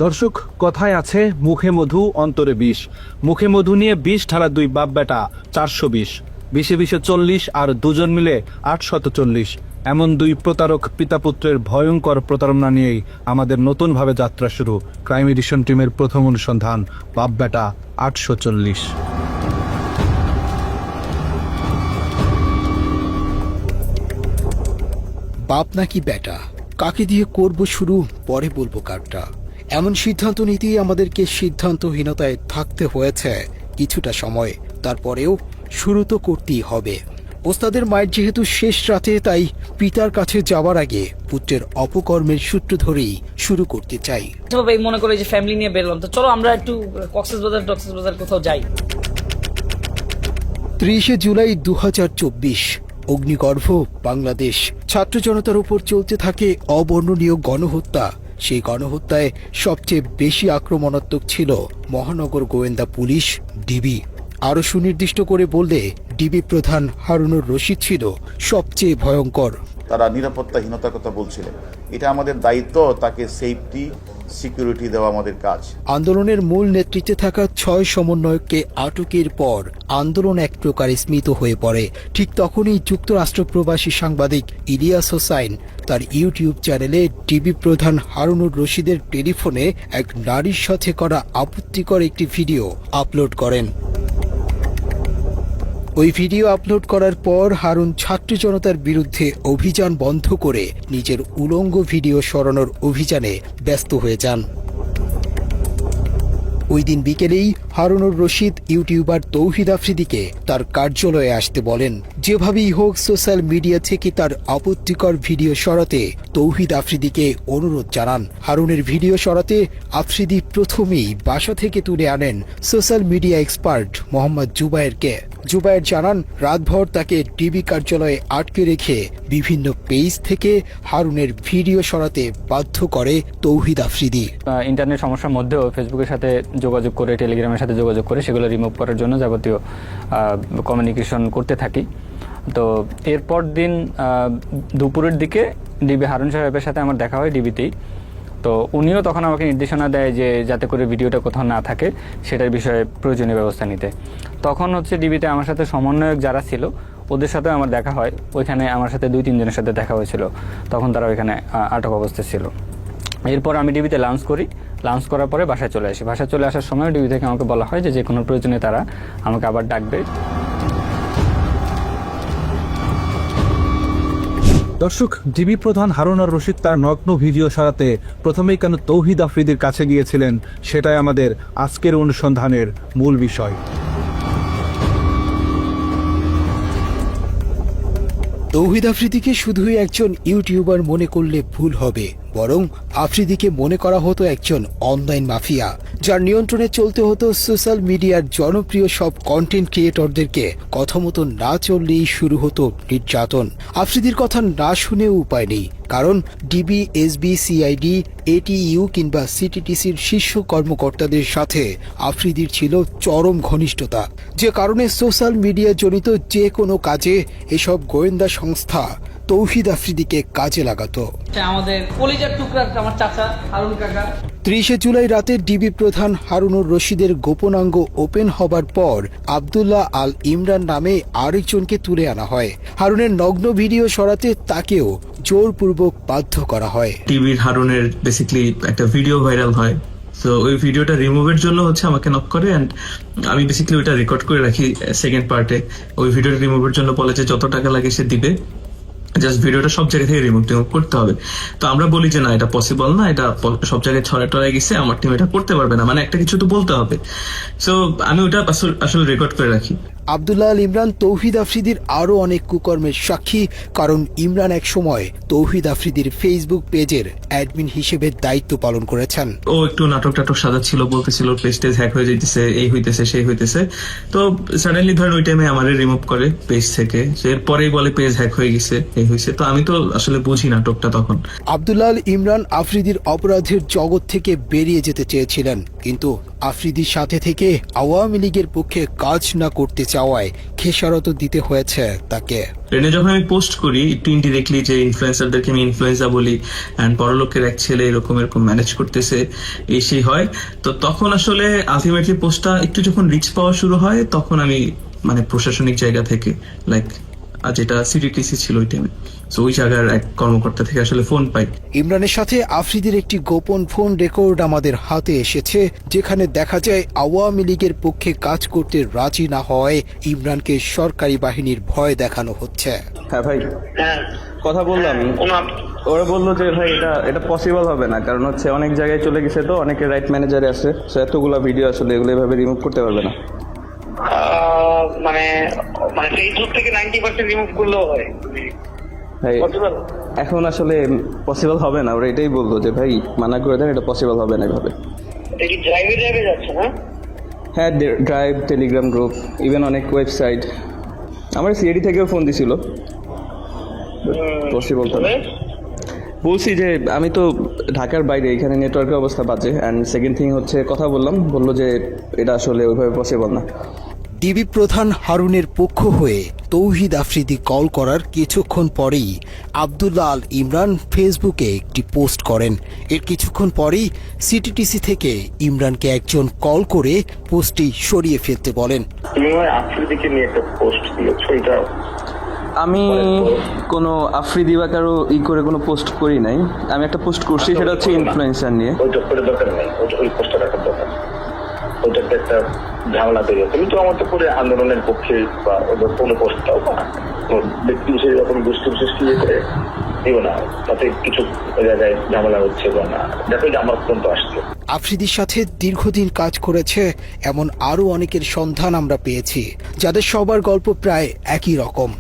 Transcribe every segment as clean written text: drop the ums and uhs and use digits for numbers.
দর্শক, কথায় আছে মুখে মধু অন্তরে বিষ। মুখে মধু নিয়ে ২০ ঢালা দুই বাপ বেটা ৪২০, ২০-২০ 40 আর দুজন মিলে ৮৪০। এমন দুই প্রতারক পিতা পুত্রের ভয়ঙ্কর প্রতারণা নিয়েই আমাদের নতুনভাবে যাত্রা শুরু। ক্রাইম এডিশন টিমের প্রথম অনুসন্ধান, বাপ বেটা ৮৪০। বাপ নাকি বেটা, কাকে দিয়ে করব শুরু, পরে বলবো কারটা। এমন সিদ্ধান্ত নিতেই আমাদেরকে সিদ্ধান্তহীনতায় থাকতে হয়েছে কিছুটা সময়। তারপরেও শুরু তো করতেই হবে। ওস্তাদের মায়ের যেহেতু শেষ রাতে, তাই পিতার কাছে যাওয়ার আগে পুত্রের অপকর্মের সূত্র ধরেই শুরু করতে চাই। মনে করে যে ফ্যামিলি নিয়ে বেরোলাম, তো চলো আমরা একটু কক্সবাজার কোথাও যাই। ৩০ জুলাই ২০২৪, অগ্নিগর্ভ বাংলাদেশ। ছাত্র জনতার উপর চলতে থাকে অবর্ণনীয় গণহত্যা। সেই গণহত্যায় সবচেয়ে বেশি আক্রমণাত্মক ছিল মহানগর গোয়েন্দা পুলিশ, ডিবি। আরো সুনির্দিষ্ট করে বললে ডিবি প্রধান হারুনুর রশিদ ছিল সবচেয়ে ভয়ঙ্কর। তারা নিরাপত্তাহীনতার কথা বলছিলেন। এটা আমাদের দায়িত্ব, তাকে সেফটি সিকিউরিটি দেওয়া আমাদের কাজ। আন্দোলনের মূল নেতৃত্বে থাকা ৬ সমন্বয়ককে আটকের পর আন্দোলন এক প্রকার স্মিত হয়ে পড়ে। ঠিক তখনই যুক্তরাষ্ট্র প্রবাসী সাংবাদিক ইলিয়াস হোসাইন তার ইউটিউব চ্যানেলে ডিবি প্রধান হারুনুর রশিদের টেলিফোনে এক নারীর সাথে করা আপত্তিকর একটি ভিডিও আপলোড করেন। ওই ভিডিও আপলোড করার পর হারুন ছাত্র জনতার বিরুদ্ধে অভিযান বন্ধ করে নিজের উলঙ্গ ভিডিও সরানোর অভিযানে ব্যস্ত হয়ে যান। ওই দিন বিকেলেই হারুনুর রশিদ ইউটিউবার তৌহিদ আফ্রিদিকে তার কার্যালয়ে আসতে বলেন। যেভাবেই হোক সোশ্যাল মিডিয়া থেকে তার আপত্তিকর ভিডিও সরাতে তৌহিদ আফ্রিদিকে অনুরোধ জানান। হারুনের ভিডিও সরাতে আফ্রিদি প্রথমেই বাসা থেকে তুলে আনেন সোশ্যাল মিডিয়া এক্সপার্ট মোহাম্মদ জুবায়েরকে। জুবায়ের জানান, রাতভর তাকে ডিবি কার্যালয়ে আটকে রেখে বিভিন্ন পেজ থেকে হারুনের ভিডিও সরাতে বাধ্য করে তৌহিদ আফ্রিদি। ইন্টারনেট সমস্যার মধ্যেও ফেসবুকের সাথে যোগাযোগ করে, টেলিগ্রামের সাথে যোগাযোগ করে সেগুলো রিমুভ করার জন্য যাবতীয় কমিউনিকেশন করতে থাকি। তো এরপর দিন দুপুরের দিকে ডিবি হারুন সাহেবের সাথে আমার দেখা হয় ডিবিতেই। তো উনিও তখন আমাকে নির্দেশনা দেয় যে যাতে করে ভিডিওটা কোথাও না থাকে সেটার বিষয়ে প্রয়োজনীয় ব্যবস্থা নিতে। তখন ডিবিতে আমার সাথে সমন্বয়ক যারা ছিল ওদের সাথে আমার দেখা হয়। ওইখানে আমার সাথে 2-3 জনের সাথে দেখা হয়েছিল, তখন তারা ওইখানে আটক অবস্থায় ছিল। এরপর আমি ডিবিতে লাঞ্চ করি। লাঞ্চ করার পরে বাসায় চলে আসি। বাসায় চলে আসার সময় ডিবি থেকে আমাকে বলা হয় যে কোনো প্রয়োজনে তারা আমাকে আবার ডাকবে। দর্শক, ডিবি প্রধান হারুনুর রশিদ তার নগ্ন ভিডিও সরাতে প্রথমেই কেন তৌহিদ আফ্রিদির কাছে গিয়েছিলেন, সেটাই আমাদের আজকের অনুসন্ধানের মূল বিষয়। তৌহিদ আফ্রিদিকে শুধুই একজন ইউটিউবার মনে করলে ভুল হবে, বরং আফ্রিদিকে মনে করা হতো একজন অনলাইন মাফিয়া, যার নিয়ন্ত্রণে চলতে হতো সোশ্যাল মিডিয়ার জনপ্রিয় সব কন্টেন্ট ক্রিয়েটরদেরকে। কথা মতো না চললেই শুরু হতো নির্যাতন। আফ্রিদির কথা না শুনেও উপায় নেই, কারণ ডিবি, এসবি, সিআইডি, এটিইউ কিংবা সিটিটিসির শীর্ষ কর্মকর্তাদের সাথে আফ্রিদির ছিল চরম ঘনিষ্ঠতা, যে কারণে সোশ্যাল মিডিয়া জড়িত যে কোনো কাজে এসব গোয়েন্দা সংস্থা তৌহিদ আফ্রিদিকে কাজে লাগাতো। আমাদের কলিজার টুকরা আমার চাচা হারুন কাকা। ৩০ জুলাই রাতে ডিবি প্রধান হারুনুর রশিদের গোপনাঙ্গ ওপেন হবার পর আব্দুল্লাহ আল ইমরান নামে আরেকজনকে তুলে আনা হয়। হারুনের নগ্ন ভিডিও সরাতে তাকেও জোরপূর্বক বাধ্য করা হয়। টিভির হারুনের বেসিক্যালি একটা ভিডিও ভাইরাল হয়। তো ওই ভিডিওটা রিমুভের জন্য আমাকে নক করে, এন্ড আমি বেসিক্যালি ওইটা রেকর্ড করে রাখি সেকেন্ড পার্টে। ওই ভিডিওটা রিমুভের জন্য বলে যে যত টাকা লাগে সে দিবে, জাস্ট ভিডিওটা সব জায়গা থেকে রিমুভ করতে হবে। তো আমরা বলি যে না, এটা পসিবল না, এটা সব জায়গায় ছড়ায় গেছে, আমার টিম এটা করতে পারবে না, মানে একটা কিছু তো বলতে হবে। সো আমি ওটা আসলে রেকর্ড করে রাখি। আব্দুল্লাহ আল ইমরান তৌহিদ আফ্রিদির আরো অনেক কুকর্মের সাক্ষী, কারণ ইমরান এক সময় তৌহিদ আফ্রিদির ফেসবুক পেজের অ্যাডমিন হিসেবে দায়িত্ব পালন করেছেন। ও একটু নাটক সাজাচ্ছিল, বলতেছিল পেজ হ্যাক হয়ে যাইতেছে, এই হইতেছে সেই হইতেছে। তো সাডেনলি ধরেন ওই টাইমে আমারে রিমুভ করে পেজ থেকে। এরপরেই বলে পেজ হ্যাক হয়ে গেছে, এই হয়েছে। তো আমি তো আসলে বুঝি নাটকটা তখন। আব্দুল্লাহ আল ইমরান আফ্রিদির অপরাধের জগৎ থেকে বেরিয়ে যেতে চেয়েছিলেন, কিন্তু আফ্রিদির সাথে থেকে আওয়ামী লীগের পক্ষে কাজ না করতে যাওয়ায় খেসারত দিতে হয়েছে তাকে। ট্রেনে যখন আমি পোস্ট করি একটু ইনডিরেক্টলি যে ইনফ্লুয়েন্সারদেরকে আমি ইনফ্লুয়েন্সা বলি অ্যান্ড বড়লোকের এক ছেলে এরকম ম্যানেজ করতেছে এই সেই হয়, তো তখন আসলে আলটিমেটলি পোস্টটা একটু যখন রিচ পাওয়া শুরু হয় তখন আমি মানে প্রশাসনিক জায়গা থেকে লাইক যেটা সিটিটিসি ছিল ওই টাইমে, তো ওই জায়গার এক কর্মকর্তা থেকে আসলে ফোন পাই। ইমরানের সাথে আফ্রিদির একটি গোপন ফোন রেকর্ড আমাদের হাতে এসেছে, যেখানে দেখা যায় আওয়ামী লীগের পক্ষে কাজ করতে রাজি না হয় ইমরানকে সরকারি বাহিনীর ভয় দেখানো হচ্ছে। হ্যাঁ ভাই, কথা বললাম, ওরা বললো যে ভাই এটা পসিবল হবে না, কারণ হচ্ছে অনেক জায়গায় চলে গেছে, তো অনেকে রাইট ম্যানেজারে আছে, তো এতগুলো ভিডিও আসলে এগুলো এভাবে রিমুভ করতে পারবে না। মানে ফেসবুক থেকে 90% রিমুভ করলেও হয় ভাই এখন আসলে পসিবল হবে না, ওরা এটাই বললো যে ভাই মানা করে দেন, এটা পসিবল হবে না এভাবে। এটা কি ড্রাইভে যাচ্ছে না? হ্যাঁ, ড্রাইভ, টেলিগ্রাম গ্রুপ, ইভেন অনেক ওয়েবসাইট, আমার সিআইডি থেকেও ফোন দিছিল, পসিবল তো না। বলছি যে আমি তো ঢাকার বাইরে, এখানে নেটওয়ার্কের অবস্থা বাজে, অ্যান্ড সেকেন্ড থিং হচ্ছে কথা বললো যে এটা আসলে ওইভাবে পসিবল না। ডিবি প্রধান হারুনের পক্ষ হয়ে তৌহিদ আফ্রিদি কল করার কিছুক্ষণ পরেই আব্দুল্লাহ আল ইমরান ফেসবুকে একটি পোস্ট করেন। এর কিছুক্ষণ পরেই সিটিটিসি থেকে ইমরানকে একজন কল করে পোস্টটি সরিয়ে ফেলতে বলেন। তুমি আফ্রিদিকে নিয়ে একটা পোস্ট দিয়েছো, এটা আমি কোনো আফ্রিদি বা কারো করে কোনো পোস্ট করি নাই, আমি একটা পোস্ট করছি, সেটা হচ্ছে ইনফ্লুয়েন্সার নিয়ে। ওইটা করে দরকার নেই, ওই পোস্টটা রাখার দরকার, ওইটাতে একটা ঝামেলা তৈরি হয়। তুমি তো আমার তো করে আন্দোলনের পক্ষে বা ওদের কোনো পোস্ট দাও বা ব্যক্তি হিসেবে যখন গোষ্ঠী বিশেষ করে দিও না, তাতে কিছু ওই জায়গায় ঝামেলা হচ্ছে বা না, দেখো যে আমার পর্যন্ত আসছে। আফ্রিদির সাথে দীর্ঘদিন কাজ করেছে এমন আরও অনেকের সন্ধান আমরা পেয়েছি, যাদের সবার গল্প প্রায় একই রকম।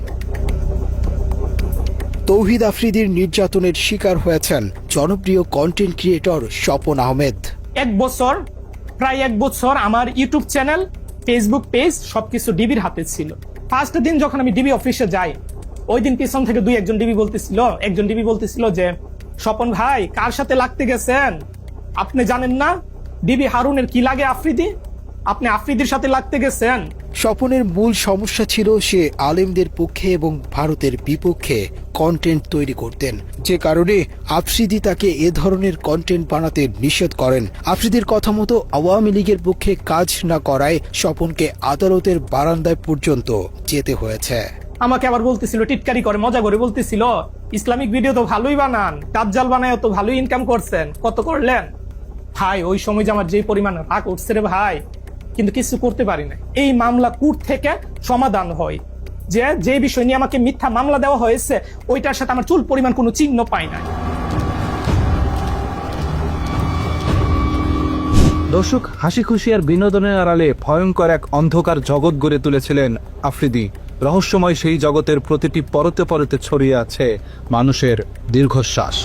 তৌহিদ আফ্রিদির নির্যাতনের শিকার হয়েছেন জনপ্রিয় কন্টেন্ট ক্রিয়েটর স্বপন আহমেদ। প্রায় এক বছর আমার ইউটিউব চ্যানেল, ফেসবুক পেজ সবকিছু ডিবির হাতে ছিল। ফার্স্ট দিন যখন আমি ডিবি অফিসে যাই, ওই দিন পিছন থেকে একজন ডিবি বলতেছিল যে স্বপন ভাই কার সাথে লাগতে গেছেন, আপনি জানেন না ডিবি হারুনের কি লাগে আফ্রিদি, আপনি আফ্রিদির সাথে লাগতে গেছেন। স্বপনের মূল সমস্যা ছিল সে আলেমদের পক্ষে এবং ভারতের বিপক্ষে কন্টেন্ট তৈরি করতেন, যে কারণে আফ্রিদি তাকে এ ধরনের কন্টেন্ট বানাতে নিষেধ করেন। আফ্রিদির কথা মতো আওয়ামী লীগের পক্ষে কাজ না করায় স্বপনকে আদালতের বারান্দায় পর্যন্ত যেতে হয়েছে। আমাকে আবার বলতেছিল, টিটকারি করে মজা করে বলতেছিল, ইসলামিক ভিডিও তো ভালোই বানান, দাজ্জাল বানায় তো ভালোই ইনকাম করছেন, কত করলেন? ভাই ওই সময় যে আমার যে পরিমাণ রাগ উঠছে রে ভাই, কিন্তু কিছু করতে পারি না। এই মামলা কোর্ট থেকে সমাধান হয়, যে বিষয় নিয়ে আমাকে মিথ্যা মামলা দেওয়া হয়েছে ওইটার সাথে আমার চুল পরিমাণ কোনো চিহ্ন পাই না। দর্শক, হাসি খুশি আর বিনোদনের আড়ালে ভয়ঙ্কর এক অন্ধকার জগৎ গড়ে তুলেছিলেন আফ্রিদি। রহস্যময় সেই জগতের প্রতিটি পরতে পরতে ছড়িয়ে আছে মানুষের দীর্ঘশ্বাস।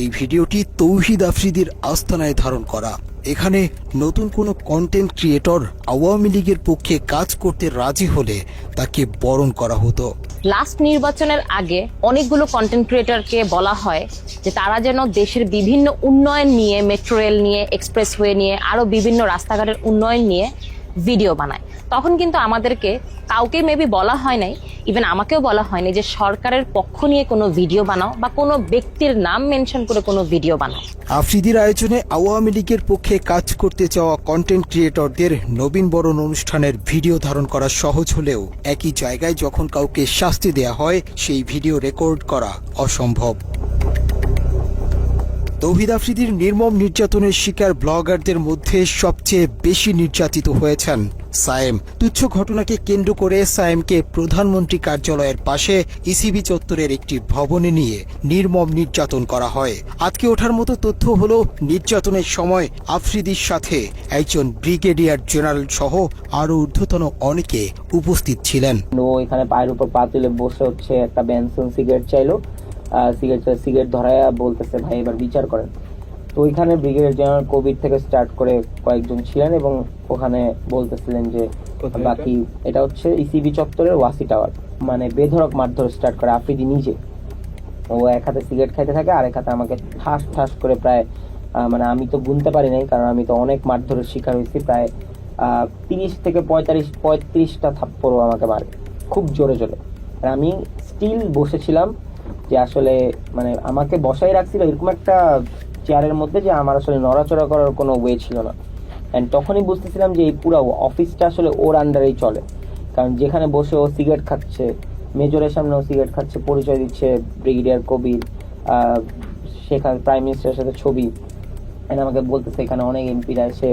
এই ভিডিওটি তৌহিদ আফ্রিদির আস্তানায় ধারণ করা। এখানে নতুন কোনো কন্টেন্ট ক্রিয়েটর আওয়ামী লীগের পক্ষে কাজ করতে রাজি হলে তাকে বরণ করা হতো। লাস্ট নির্বাচনের আগে অনেকগুলো কন্টেন্ট ক্রিয়েটরকে বলা হয় যে তারা যেন দেশের বিভিন্ন উন্নয়ন নিয়ে, মেট্রো রেল নিয়ে, এক্সপ্রেসওয়ে নিয়ে, আরো বিভিন্ন রাস্তাঘাটের উন্নয়ন নিয়ে ভিডিও বানায়। তখন কিন্তু আমাদেরকে কাউকে মেবি বলা হয় নাই, ইভেন আমাকেও বলা হয়নি যে সরকারের পক্ষ নিয়ে কোনো ভিডিও বানাও বা কোনো ব্যক্তির নাম মেনশন করে কোনো ভিডিও বানাও। আফ্রিদির আয়োজনে আওয়ামী লীগের পক্ষে কাজ করতে চাওয়া কন্টেন্ট ক্রিয়েটরদের নবীন বরণ অনুষ্ঠানের ভিডিও ধারণ করা সহজ হলেও একই জায়গায় যখন কাউকে শাস্তি দেয়া হয় সেই ভিডিও রেকর্ড করা অসম্ভব। তৌহিদ আফ্রিদির নির্মম নির্যাতনের শিকার ব্লগারদের মধ্যে সবচেয়ে বেশি নির্যাতিত হয়েছেন সায়েম। তুচ্ছ ঘটনাকে কেন্দ্র করে সায়েমকে প্রধানমন্ত্রী কার্যালয়ের পাশে ইসিবি চত্বরের একটি ভবনে নিয়ে নির্মম নির্যাতন করা হয়। আজকে ওঠার মতো তথ্য হলো নির্যাতনের সময় আফ্রিদির সাথে একজন ব্রিগেডিয়ার জেনারেল সহ আরো ঊর্ধ্বতন অনেকে উপস্থিত ছিলেন। এখানে পায়ের উপর পা তুলে বসে হচ্ছে একটা বেনসন সিগারেট চাইলো, সিগারেট ধরায় বলতেছে ভাই এবার বিচার করেন। তো ওইখানে ব্রিগেডিয়ার জেনারেল কোভিড থেকে স্টার্ট করে কয়েকজন ছিলেন এবং ওখানে বলতেছিলেন যে বাকি এটা হচ্ছে ইসিবি চত্বরের ওয়াসি টাওয়ার, মানে বেধড়ক মারধর স্টার্ট করে আফ্রিদি নিজে। ও এক হাতে সিগারেট খাইতে থাকে আর এক হাতে আমাকে ঠাস ঠাস করে প্রায় মানে আমি তো গুনতে পারি নাই, কারণ আমি তো অনেক মারধরের শিকার হয়েছি। প্রায় 30 থেকে 35টা থাপ্পড়ও আমাকে মারে, খুব জোরে জোরে। আর আমি স্টিল বসেছিলাম, যে আসলে মানে আমাকে বসাই রাখছিল এরকম একটা চেয়ারের মধ্যে, যে আমার আসলে নড়াচড়া করার কোনো ওয়ে ছিল না। অ্যান্ড তখনই বুঝতেছিলাম যে এই পুরো অফিসটা আসলে ওর আন্ডারেই চলে, কারণ যেখানে বসে ও সিগারেট খাচ্ছে, মেজরের সামনেও সিগারেট খাচ্ছে, পরিচয় দিচ্ছে ব্রিগেডিয়ার কবির, সেখানে প্রাইম মিনিস্টারের সাথে ছবি, এন্ড আমাকে বলতেছে এখানে অনেক এমপিরা এসে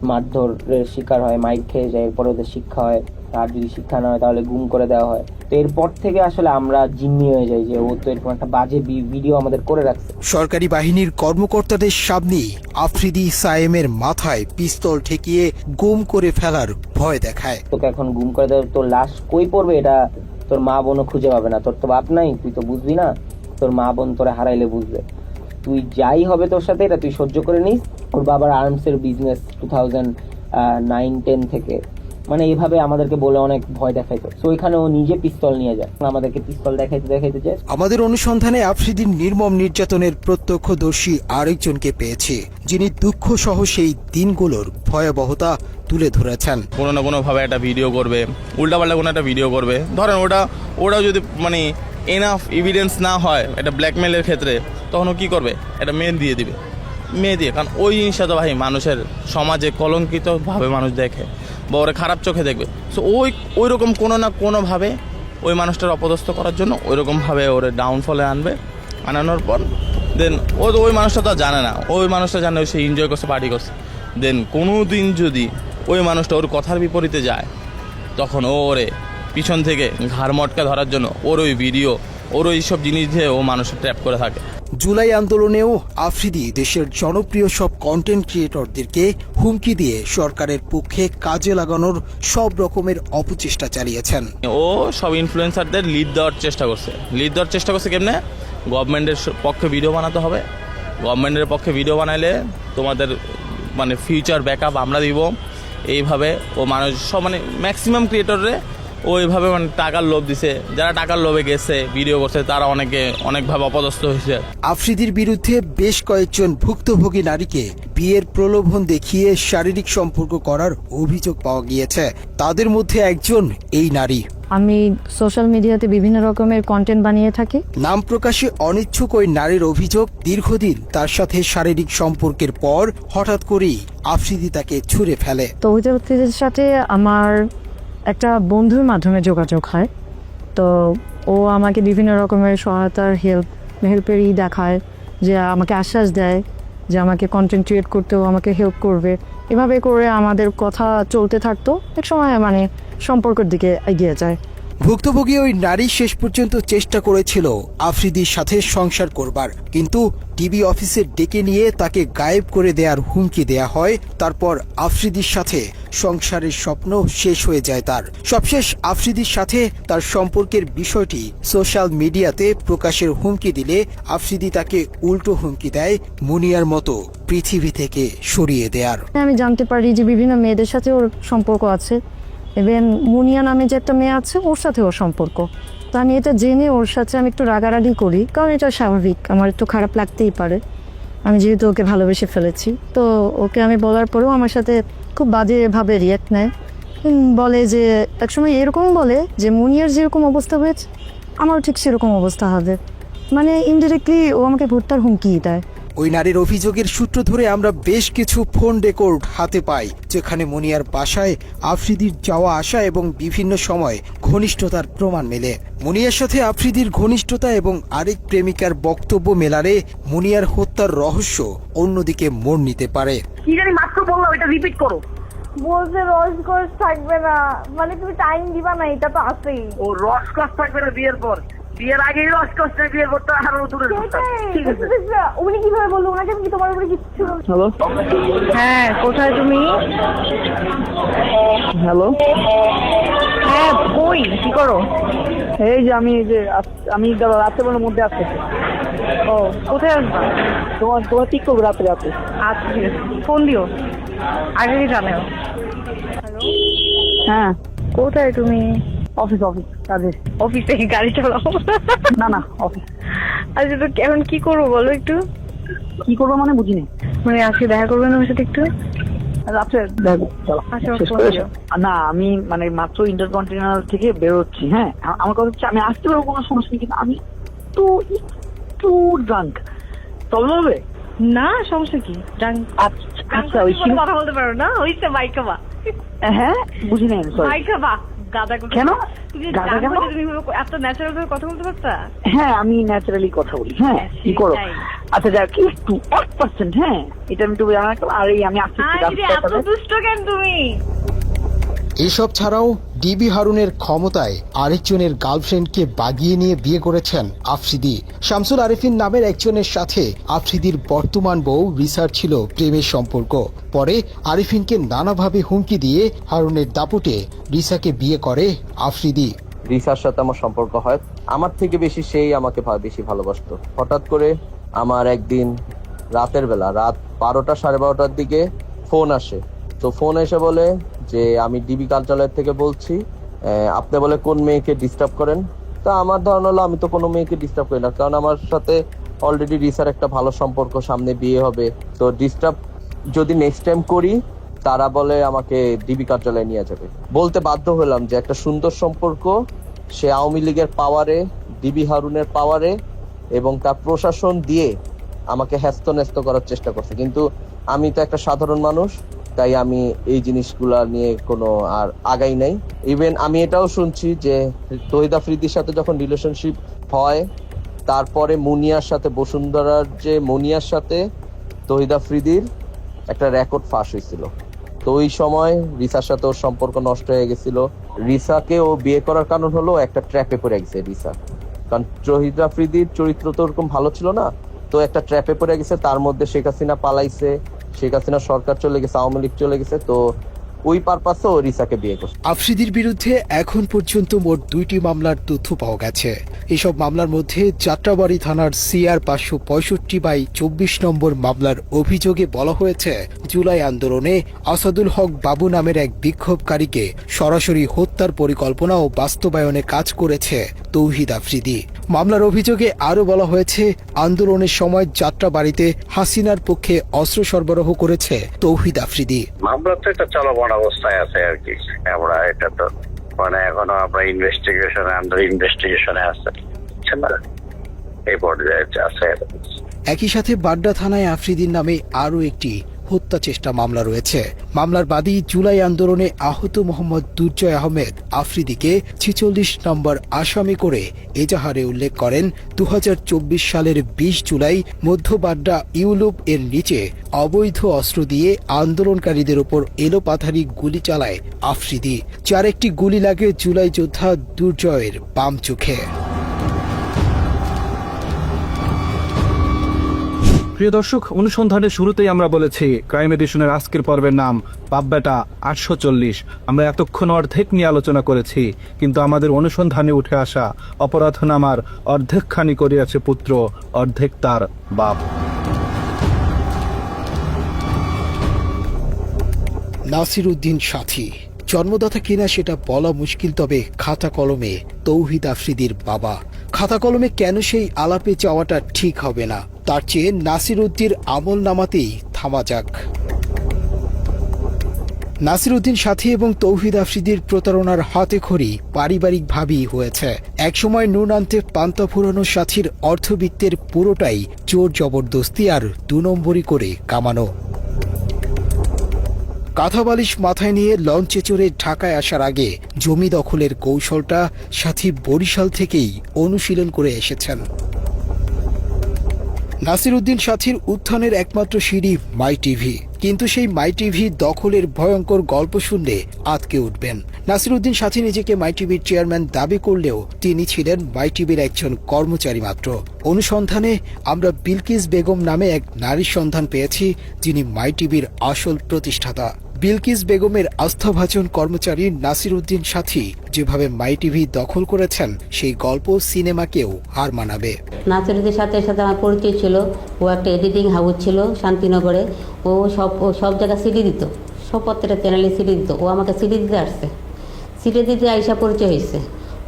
মারধরের শিকার হয়, মাইক খেয়ে যায়, এরপরে ওদের শিক্ষা হয়, আর যদি শিক্ষা না হয় তাহলে গুম করে দেওয়া হয়। তো এরপর থেকে আসলে আমরা জিম্মি হয়ে যাই যে ও তো এরকম একটা বাজে ভিডিও আমাদের করে রাখছে। সরকারি বাহিনীর কর্মকর্তাদের সামনেই আফ্রিদি সায়েমের মাথায় পিস্তল ঠেকিয়ে গুম করে ফেলার ভয় দেখায়। তোকে এখন গুম করে দেওয়া, তোর লাশ কই পড়বে এটা তোর মা বোনও খুঁজে পাবে না, তোর তো বাপ নাই, তুই তো বুঝবি না, তোর মা বোন তোরে হারাইলে বুঝবে। তুই যাই হবে তোর সাথে এটা তুই সহ্য করে নিস। ওর বাবার আর্মসের বিজনেস 2009-10 থেকে, মানে এইভাবে আমাদেরকে বলে অনেক ভয় দেখাইতো। তো ওইখানে ও নিজে পিস্তল নিয়ে যায়, আমাদেরকে পিস্তল দেখাইতে যায়। আমাদের অনুসন্ধানে আফ্রিদির নির্মম নির্যাতনের প্রত্যক্ষদর্শী আরেকজনকে পেয়েছে, যিনি দুঃখ সহ সেই দিনগুলোর ভয়াবহতা তুলে ধরেছেন। কোনো না কোনো ভাবে একটা ভিডিও করবে, উল্টাপাল্টা কোনো একটা ভিডিও করবে, ধরেন ওটাও যদি মানে এনাফ এভিডেন্স না হয় এটা ব্ল্যাকমেলের ক্ষেত্রে, তখন ও কী করবে, একটা মেয়ে দিয়ে দিবে, মেয়ে দিয়ে। কারণ ওই জিনিসটা তো ভাই মানুষের সমাজে কলঙ্কিতভাবে মানুষ দেখে বা ওরা খারাপ চোখে দেখবে। সো ওই রকম কোনো না কোনোভাবে ওই মানুষটার অপদস্থ করার জন্য ওই রকমভাবে ওরে ডাউনফলে আনানোর পর দেন ওই মানুষটা তো জানে না, ওই মানুষটা জানে সে এনজয় করছে, পার্টি করছে। দেন কোনো দিন যদি ওই মানুষটা ওর কথার বিপরীতে যায়, তখন ওরে পিছন থেকে ঘাড় মটকা ধরার জন্য ওর ওই ভিডিও, ওর ওই সব জিনিস দিয়ে ও মানুষের ট্র্যাপ করে থাকে। জুলাই আন্দোলনেও আফ্রিদি দেশের জনপ্রিয় সব কন্টেন্ট ক্রিয়েটরদেরকে হুমকি দিয়ে সরকারের পক্ষে কাজে লাগানোর সব রকমের অপচেষ্টা চালিয়েছেন। ও সব ইনফ্লুয়েন্সারদের লিড দেওয়ার চেষ্টা করছে কেমনে, গভর্নমেন্টের পক্ষে ভিডিও বানাতে হবে, গভর্নমেন্টের পক্ষে ভিডিও বানাইলে তোমাদের মানে ফিউচার ব্যাকআপ আমরা দিব। এইভাবে ও মানুষ সব মানে ম্যাক্সিমাম ক্রিয়েটররে ওইভাবে মানে টাকার লোভ দিছে, যারা টাকার লোভে গেছে ভিডিও করছে তারা অনেকভাবে অপদস্থ হয়েছে। আফ্রিদির বিরুদ্ধে বেশ কয়েকজন ভুক্তভোগী নারীকে বিয়ের প্রলোভন দেখিয়ে শারীরিক সম্পর্ক করার অভিযোগ পাওয়া গিয়েছে। তাদের মধ্যে একজন এই নারী। আমি সোশ্যাল মিডিয়াতে বিভিন্ন রকমের কন্টেন্ট বানিয়ে থাকি। নাম প্রকাশে অনিচ্ছুক ওই নারীর অভিযোগ, দীর্ঘদিন তার সাথে শারীরিক সম্পর্কের পর হঠাৎ করেই আফ্রিদি তাকে ছুঁড়ে ফেলে। তো ওই ব্যক্তিদের সাথে আমার একটা বন্ধুর মাধ্যমে যোগাযোগ হয়। তো ও আমাকে বিভিন্ন রকমের সহায়তার হেল্পেরই দেখায়, যে আমাকে আশ্বাস দেয় যে আমাকে কন্টেন্ট ক্রিয়েট করতেও আমাকে হেল্প করবে। এভাবে করে আমাদের কথা চলতে থাকতো, এক সময় মানে সম্পর্কের দিকে এগিয়ে যায়। ভুক্তভোগী ওই নারী শেষ পর্যন্ত চেষ্টা করেছিল আফ্রিদির সাথে সংসার করবার, কিন্তু টিভি অফিসে ডেকে নিয়ে তাকে গায়েব করে দেওয়ার হুমকি দেয়া হয়। তারপর আফ্রিদির সাথে সংসারের স্বপ্ন শেষ হয়ে যায় তার। সবশেষ আফ্রিদির সাথে তার সম্পর্কের বিষয়টি সোশ্যাল মিডিয়াতে প্রকাশের হুমকি দিলে আফ্রিদি তাকে উল্টো হুমকি দেয় মুনিয়ার মতো পৃথিবী থেকে সরিয়ে দেয়ার। আমি জানতে পারি যে বিভিন্ন মেয়েদের সাথে ওর সম্পর্ক আছে, এবং মুনিয়া নামে যে একটা মেয়ে আছে ওর সাথে ওর সম্পর্ক। তো আমি এটা জেনে ওর সাথে আমি একটু রাগারাগি করি, কারণ এটা স্বাভাবিক, আমার একটু খারাপ লাগতেই পারে, আমি যেহেতু ওকে ভালোবেসে ফেলেছি। তো ওকে আমি বলার পরেও আমার সাথে খুব বাজেভাবে রিয়াক্ট নেয়, বলে যে একসময় এরকম বলে যে মুনিয়ার যেরকম অবস্থা হয়েছে আমারও ঠিক সেরকম অবস্থা হবে, মানে ইনডিরেক্টলি ও আমাকে ভর্তার হুমকি দেয়। ওই নারীর অভিযোগের সূত্র ধরে আমরা বেশ কিছু ফোন রেকর্ড হাতে পাই, যেখানে মুনিয়ার বাসায় আফ্রিদির যাওয়া আসা এবং বিভিন্ন সময় ঘনিষ্ঠতার প্রমাণ মেলে। মুনিয়ার সাথে আফ্রিদির ঘনিষ্ঠতা এবং আরেক প্রেমিকার বক্তব্য মেলারে মুনিয়ার হত্যার রহস্য অন্যদিকে মোড় নিতে পারে। কি জানি মাত্র বললাম, এটা রিপিট করো। বলছে রসকস থাকবে না, মানে তুমি টাইম দিবা না, এটা তো আছেই। ও রসকস থাকবে না বিয়ের পর, বিয়ের আগেই রসকস না, বিয়ের পর তো আরো দূরে। ঠিক আছে, উনি কিভাবে বললো? ওনাকে আমি কি তোমার উপরে কিচ্ছু। হ্যালো, হ্যাঁ কোথায় তুমি? হ্যালো, হ্যাঁ কই, কি করো? এই যে আমি রাত্রেবেলার মধ্যে আসতেছি। ও কোথায় আসবা? তোমার ঠিক করবো রাতে। আচ্ছা ঠিক আছে, ফোন দিও, আগে জানাও। হ্যাঁ, কোথায় তুমি? অফিস কাজে। অফিসে গাড়ি চালাও? না অফিস। আচ্ছা তো এখন কি করবো বলো একটু। কি করবো মানে বুঝিনি। মানে আজকে দেখা করবেন আমার সাথে একটু? রাত্রে দেখো চলো আচ্ছা, শেষ ফোন করে দিও। না আমি মানে মাত্র ইন্টারকন্টিনেন্টাল থেকে বেরোচ্ছি। হ্যাঁ আমার কথা হচ্ছে আমি আসতে পারবো, কোনো সমস্যা নেই, কিন্তু আমি একটু ড্রাঙ্ক। তবে হবে না সমস্যা কি? আচ্ছা ওই কথা বলতে পারো না, হইছে মাইকাবা। হ্যাঁ বুঝি নাই সরি। মাইকাবা গাদা কথা। কেন? তুমি গাদা কেন? তুমি এত ন্যাচারাল ভাবে কথা বলতে পারতা? হ্যাঁ আমি ন্যাচারালি কথা বলি। হ্যাঁ কি করো? আচ্ছা যাক একটু 1%। হ্যাঁ এটা আমি একটু জানা রাখলাম। আর এই আমি আসছি এত দুষ্ট কেন তুমি? এসব ছাড়াও ডিবি হারুনের ক্ষমতায় আরেকজনের গার্লফ্রেন্ডকে বাগিয়ে নিয়ে বিয়ে করেছেন আফ্রিদি। শামসুল আরেফিন নামের একজনের সাথে আফ্রিদির বর্তমান বউ রিসার ছিল প্রেমের সম্পর্ক। পরে আরেফিনকে নানাভাবে হুমকি দিয়ে হারুনের দাপটে রিসাকে বিয়ে করে আফ্রিদি। রিসার সাথে আমার সম্পর্ক হয়, আমার থেকে বেশি সেই আমাকে বেশি ভালোবাসতো। হঠাৎ করে আমার একদিন রাতের বেলা রাত 12টা 12:30টার দিকে ফোন আসে। তো ফোন এসে বলে যে আমি ডিবি কার্যালয় থেকে বলছি, আপনি বলে কোন মেয়েকে ডিস্টার্ব করেন। তা আমার ধারণা হলো আমি তো কোনো মেয়েকে ডিস্টার্ব করি না, কারণ আমার সাথে অলরেডি রিসার একটা ভালো সম্পর্ক, সামনে বিয়ে হবে। তো ডিস্টার্ব যদি নেক্সট টাইম করি তারা বলে আমাকে ডিবি কার্যালয়ে নিয়ে যাবে। বলতে বাধ্য হলাম যে একটা সুন্দর সম্পর্ক, সে আওয়ামী লীগের পাওয়ারে, ডিবি হারুনের পাওয়ারে এবং তার প্রশাসন দিয়ে আমাকে হ্যাস্ত করার চেষ্টা করছে। কিন্তু আমি তো একটা সাধারণ মানুষ, তাই আমি এই জিনিসগুলা নিয়ে কোনো আর আগাই নাই। ইভেন আমি এটাও শুনছি যে তৌহিদ আফ্রিদির সাথে যখন রিলেশনশিপ হয়, তারপরে মুনিয়ার সাথে, বসুন্ধরার যে মুনিয়ার সাথে তৌহিদ আফ্রিদির একটা রেকর্ড ফাঁস হয়েছিল। তো ওই সময় রিসার সাথে ওর সম্পর্ক নষ্ট হয়ে গেছিল। রিসাকে ও বিয়ে করার কারণ হলো একটা ট্র্যাপে পড়ে গেছে রিসা, কারণ তৌহিদ আফ্রিদির চরিত্র তো ওরকম ভালো ছিল না। তো একটা ট্র্যাপে পড়ে গেছে, তার মধ্যে শেখ হাসিনা পালাইছে, শেখ হাসিনা সরকার চলে গেছে, আওয়ামী লীগ চলে গেছে। তো ওই পারপাসে ও রিসাকে বিয়ে করছে। আফ্রিদির বিরুদ্ধে এখন পর্যন্ত মোট 2টি মামলার তথ্য পাওয়া গেছে। এসব মামলার মধ্যে যাত্রাবাড়ি থানার CR 565/24 নম্বর মামলার অভিযোগে বলা হয়েছে জুলাই আন্দোলনে আসাদুল হক বাবু নামের এক বিক্ষোভকারীকে সরাসরি হত্যার পরিকল্পনা ও বাস্তবায়নে কাজ করেছে তৌহিদ আফ্রিদি। মামলার অভিযোগে আরও বলা হয়েছে আন্দোলনের সময় যাত্রাবাড়িতে হাসিনার পক্ষে অস্ত্র সরবরাহ করেছে তৌহিদ আফ্রিদি। মামলা তো এটা চলমান অবস্থায় আছে আর কি। আমরা এটা তো মানে এখনো আমরা আন্ডার ইনভেস্টিগেশনে আছে, এই পর্যায়ে আছে। একই সাথে বাড্ডা থানায় আফ্রিদির নামে আরও একটি হত্যা চেষ্টা মামলা রয়েছে। মামলার বাদী জুলাই আন্দোলনে আহত মোহাম্মদ দুর্জয় আহমেদ আফ্রিদিকে 46 নম্বর আসামি করে এজাহারে উল্লেখ করেন 2024 সালের 20 জুলাই মধ্য বাড্ডা ইউলুপ এর নিচে অবৈধ অস্ত্র দিয়ে আন্দোলনকারীদের উপর এলোপাথারি গুলি চালায় আফ্রিদি, যার একটি গুলি লাগে জুলাই যোদ্ধা দুর্জয়ের বাম চোখে। প্রিয় দর্শক, অনুসন্ধানের শুরুতেই আমরা বলেছি ক্রাইম এডিশনের আজকের পর্বের নাম বাপবেটা 840। আমরা এতক্ষণ অর্ধেক নিয়ে আলোচনা করেছি, কিন্তু আমাদের অনুসন্ধানে উঠে আসা অপরাধ নামার অর্ধেকখানি করিয়াছে পুত্র, অর্ধেক তার বাপ। নাসির উদ্দিন সাথী জন্মদাতা কিনা সেটা বলা মুশকিল, তবে খাতা কলমে তৌহিদ আফ্রিদির বাবা। খাতা কলমে কেন সেই আলাপে যাওয়াটা ঠিক হবে না, তার চেয়ে নাসির উদ্দিন আমল নামাতেই থামা যাক। নাসির উদ্দিন সাথী এবং তৌহিদ আফ্রিদির প্রতারণার হাতে খড়ি পারিবারিকভাবেই হয়েছে। একসময় নুন আনতে পান্তা ফুরানো সাথীর অর্থবিত্তের পুরোটাই জোর জবরদস্তি আর 2 নম্বরি করে কামানো। কাঁথা বালিশ মাথায় নিয়ে লঞ্চে চড়ে ঢাকায় আসার আগে জমি দখলের কৌশলটা সাথী বরিশাল থেকেই অনুশীলন করে এসেছেন। নাসির উদ্দিন সাথীর উত্থানের একমাত্র সিঁড়ি মাই টিভি, কিন্তু সেই মাই টিভি দখলের ভয়ঙ্কর গল্প শুনলে আতকে উঠবেন। নাসির উদ্দিন সাথী নিজেকে মাই টিভির চেয়ারম্যান দাবি করলেও তিনি ছিলেন মাই টিভির একজন কর্মচারী মাত্র। অনুসন্ধানে আমরা বিলকিস বেগম নামে এক নারীর সন্ধান পেয়েছি, যিনি মাই টিভির আসল প্রতিষ্ঠাতা। বিলকিস বেগমের আস্থাভাজন কর্মচারী নাসির উদ্দিন সাথী যেভাবে মাই টিভি দখল করেছেন, সেই গল্প সিনেমাকেও হার মানাবে। নাসির উদ্দিন সাথীর সাথে আমার পরিচয় ছিল। ও একটা এডিটিং হাউস ছিল শান্তিনগরে। ও সব জায়গায় সিডি দিত, সব প্রত্যেকটা চ্যানেলে সিডি দিত। ও আমাকে সিডি দিতে আসছে, সিডি দিতে আইসা পরিচয় হয়েছে।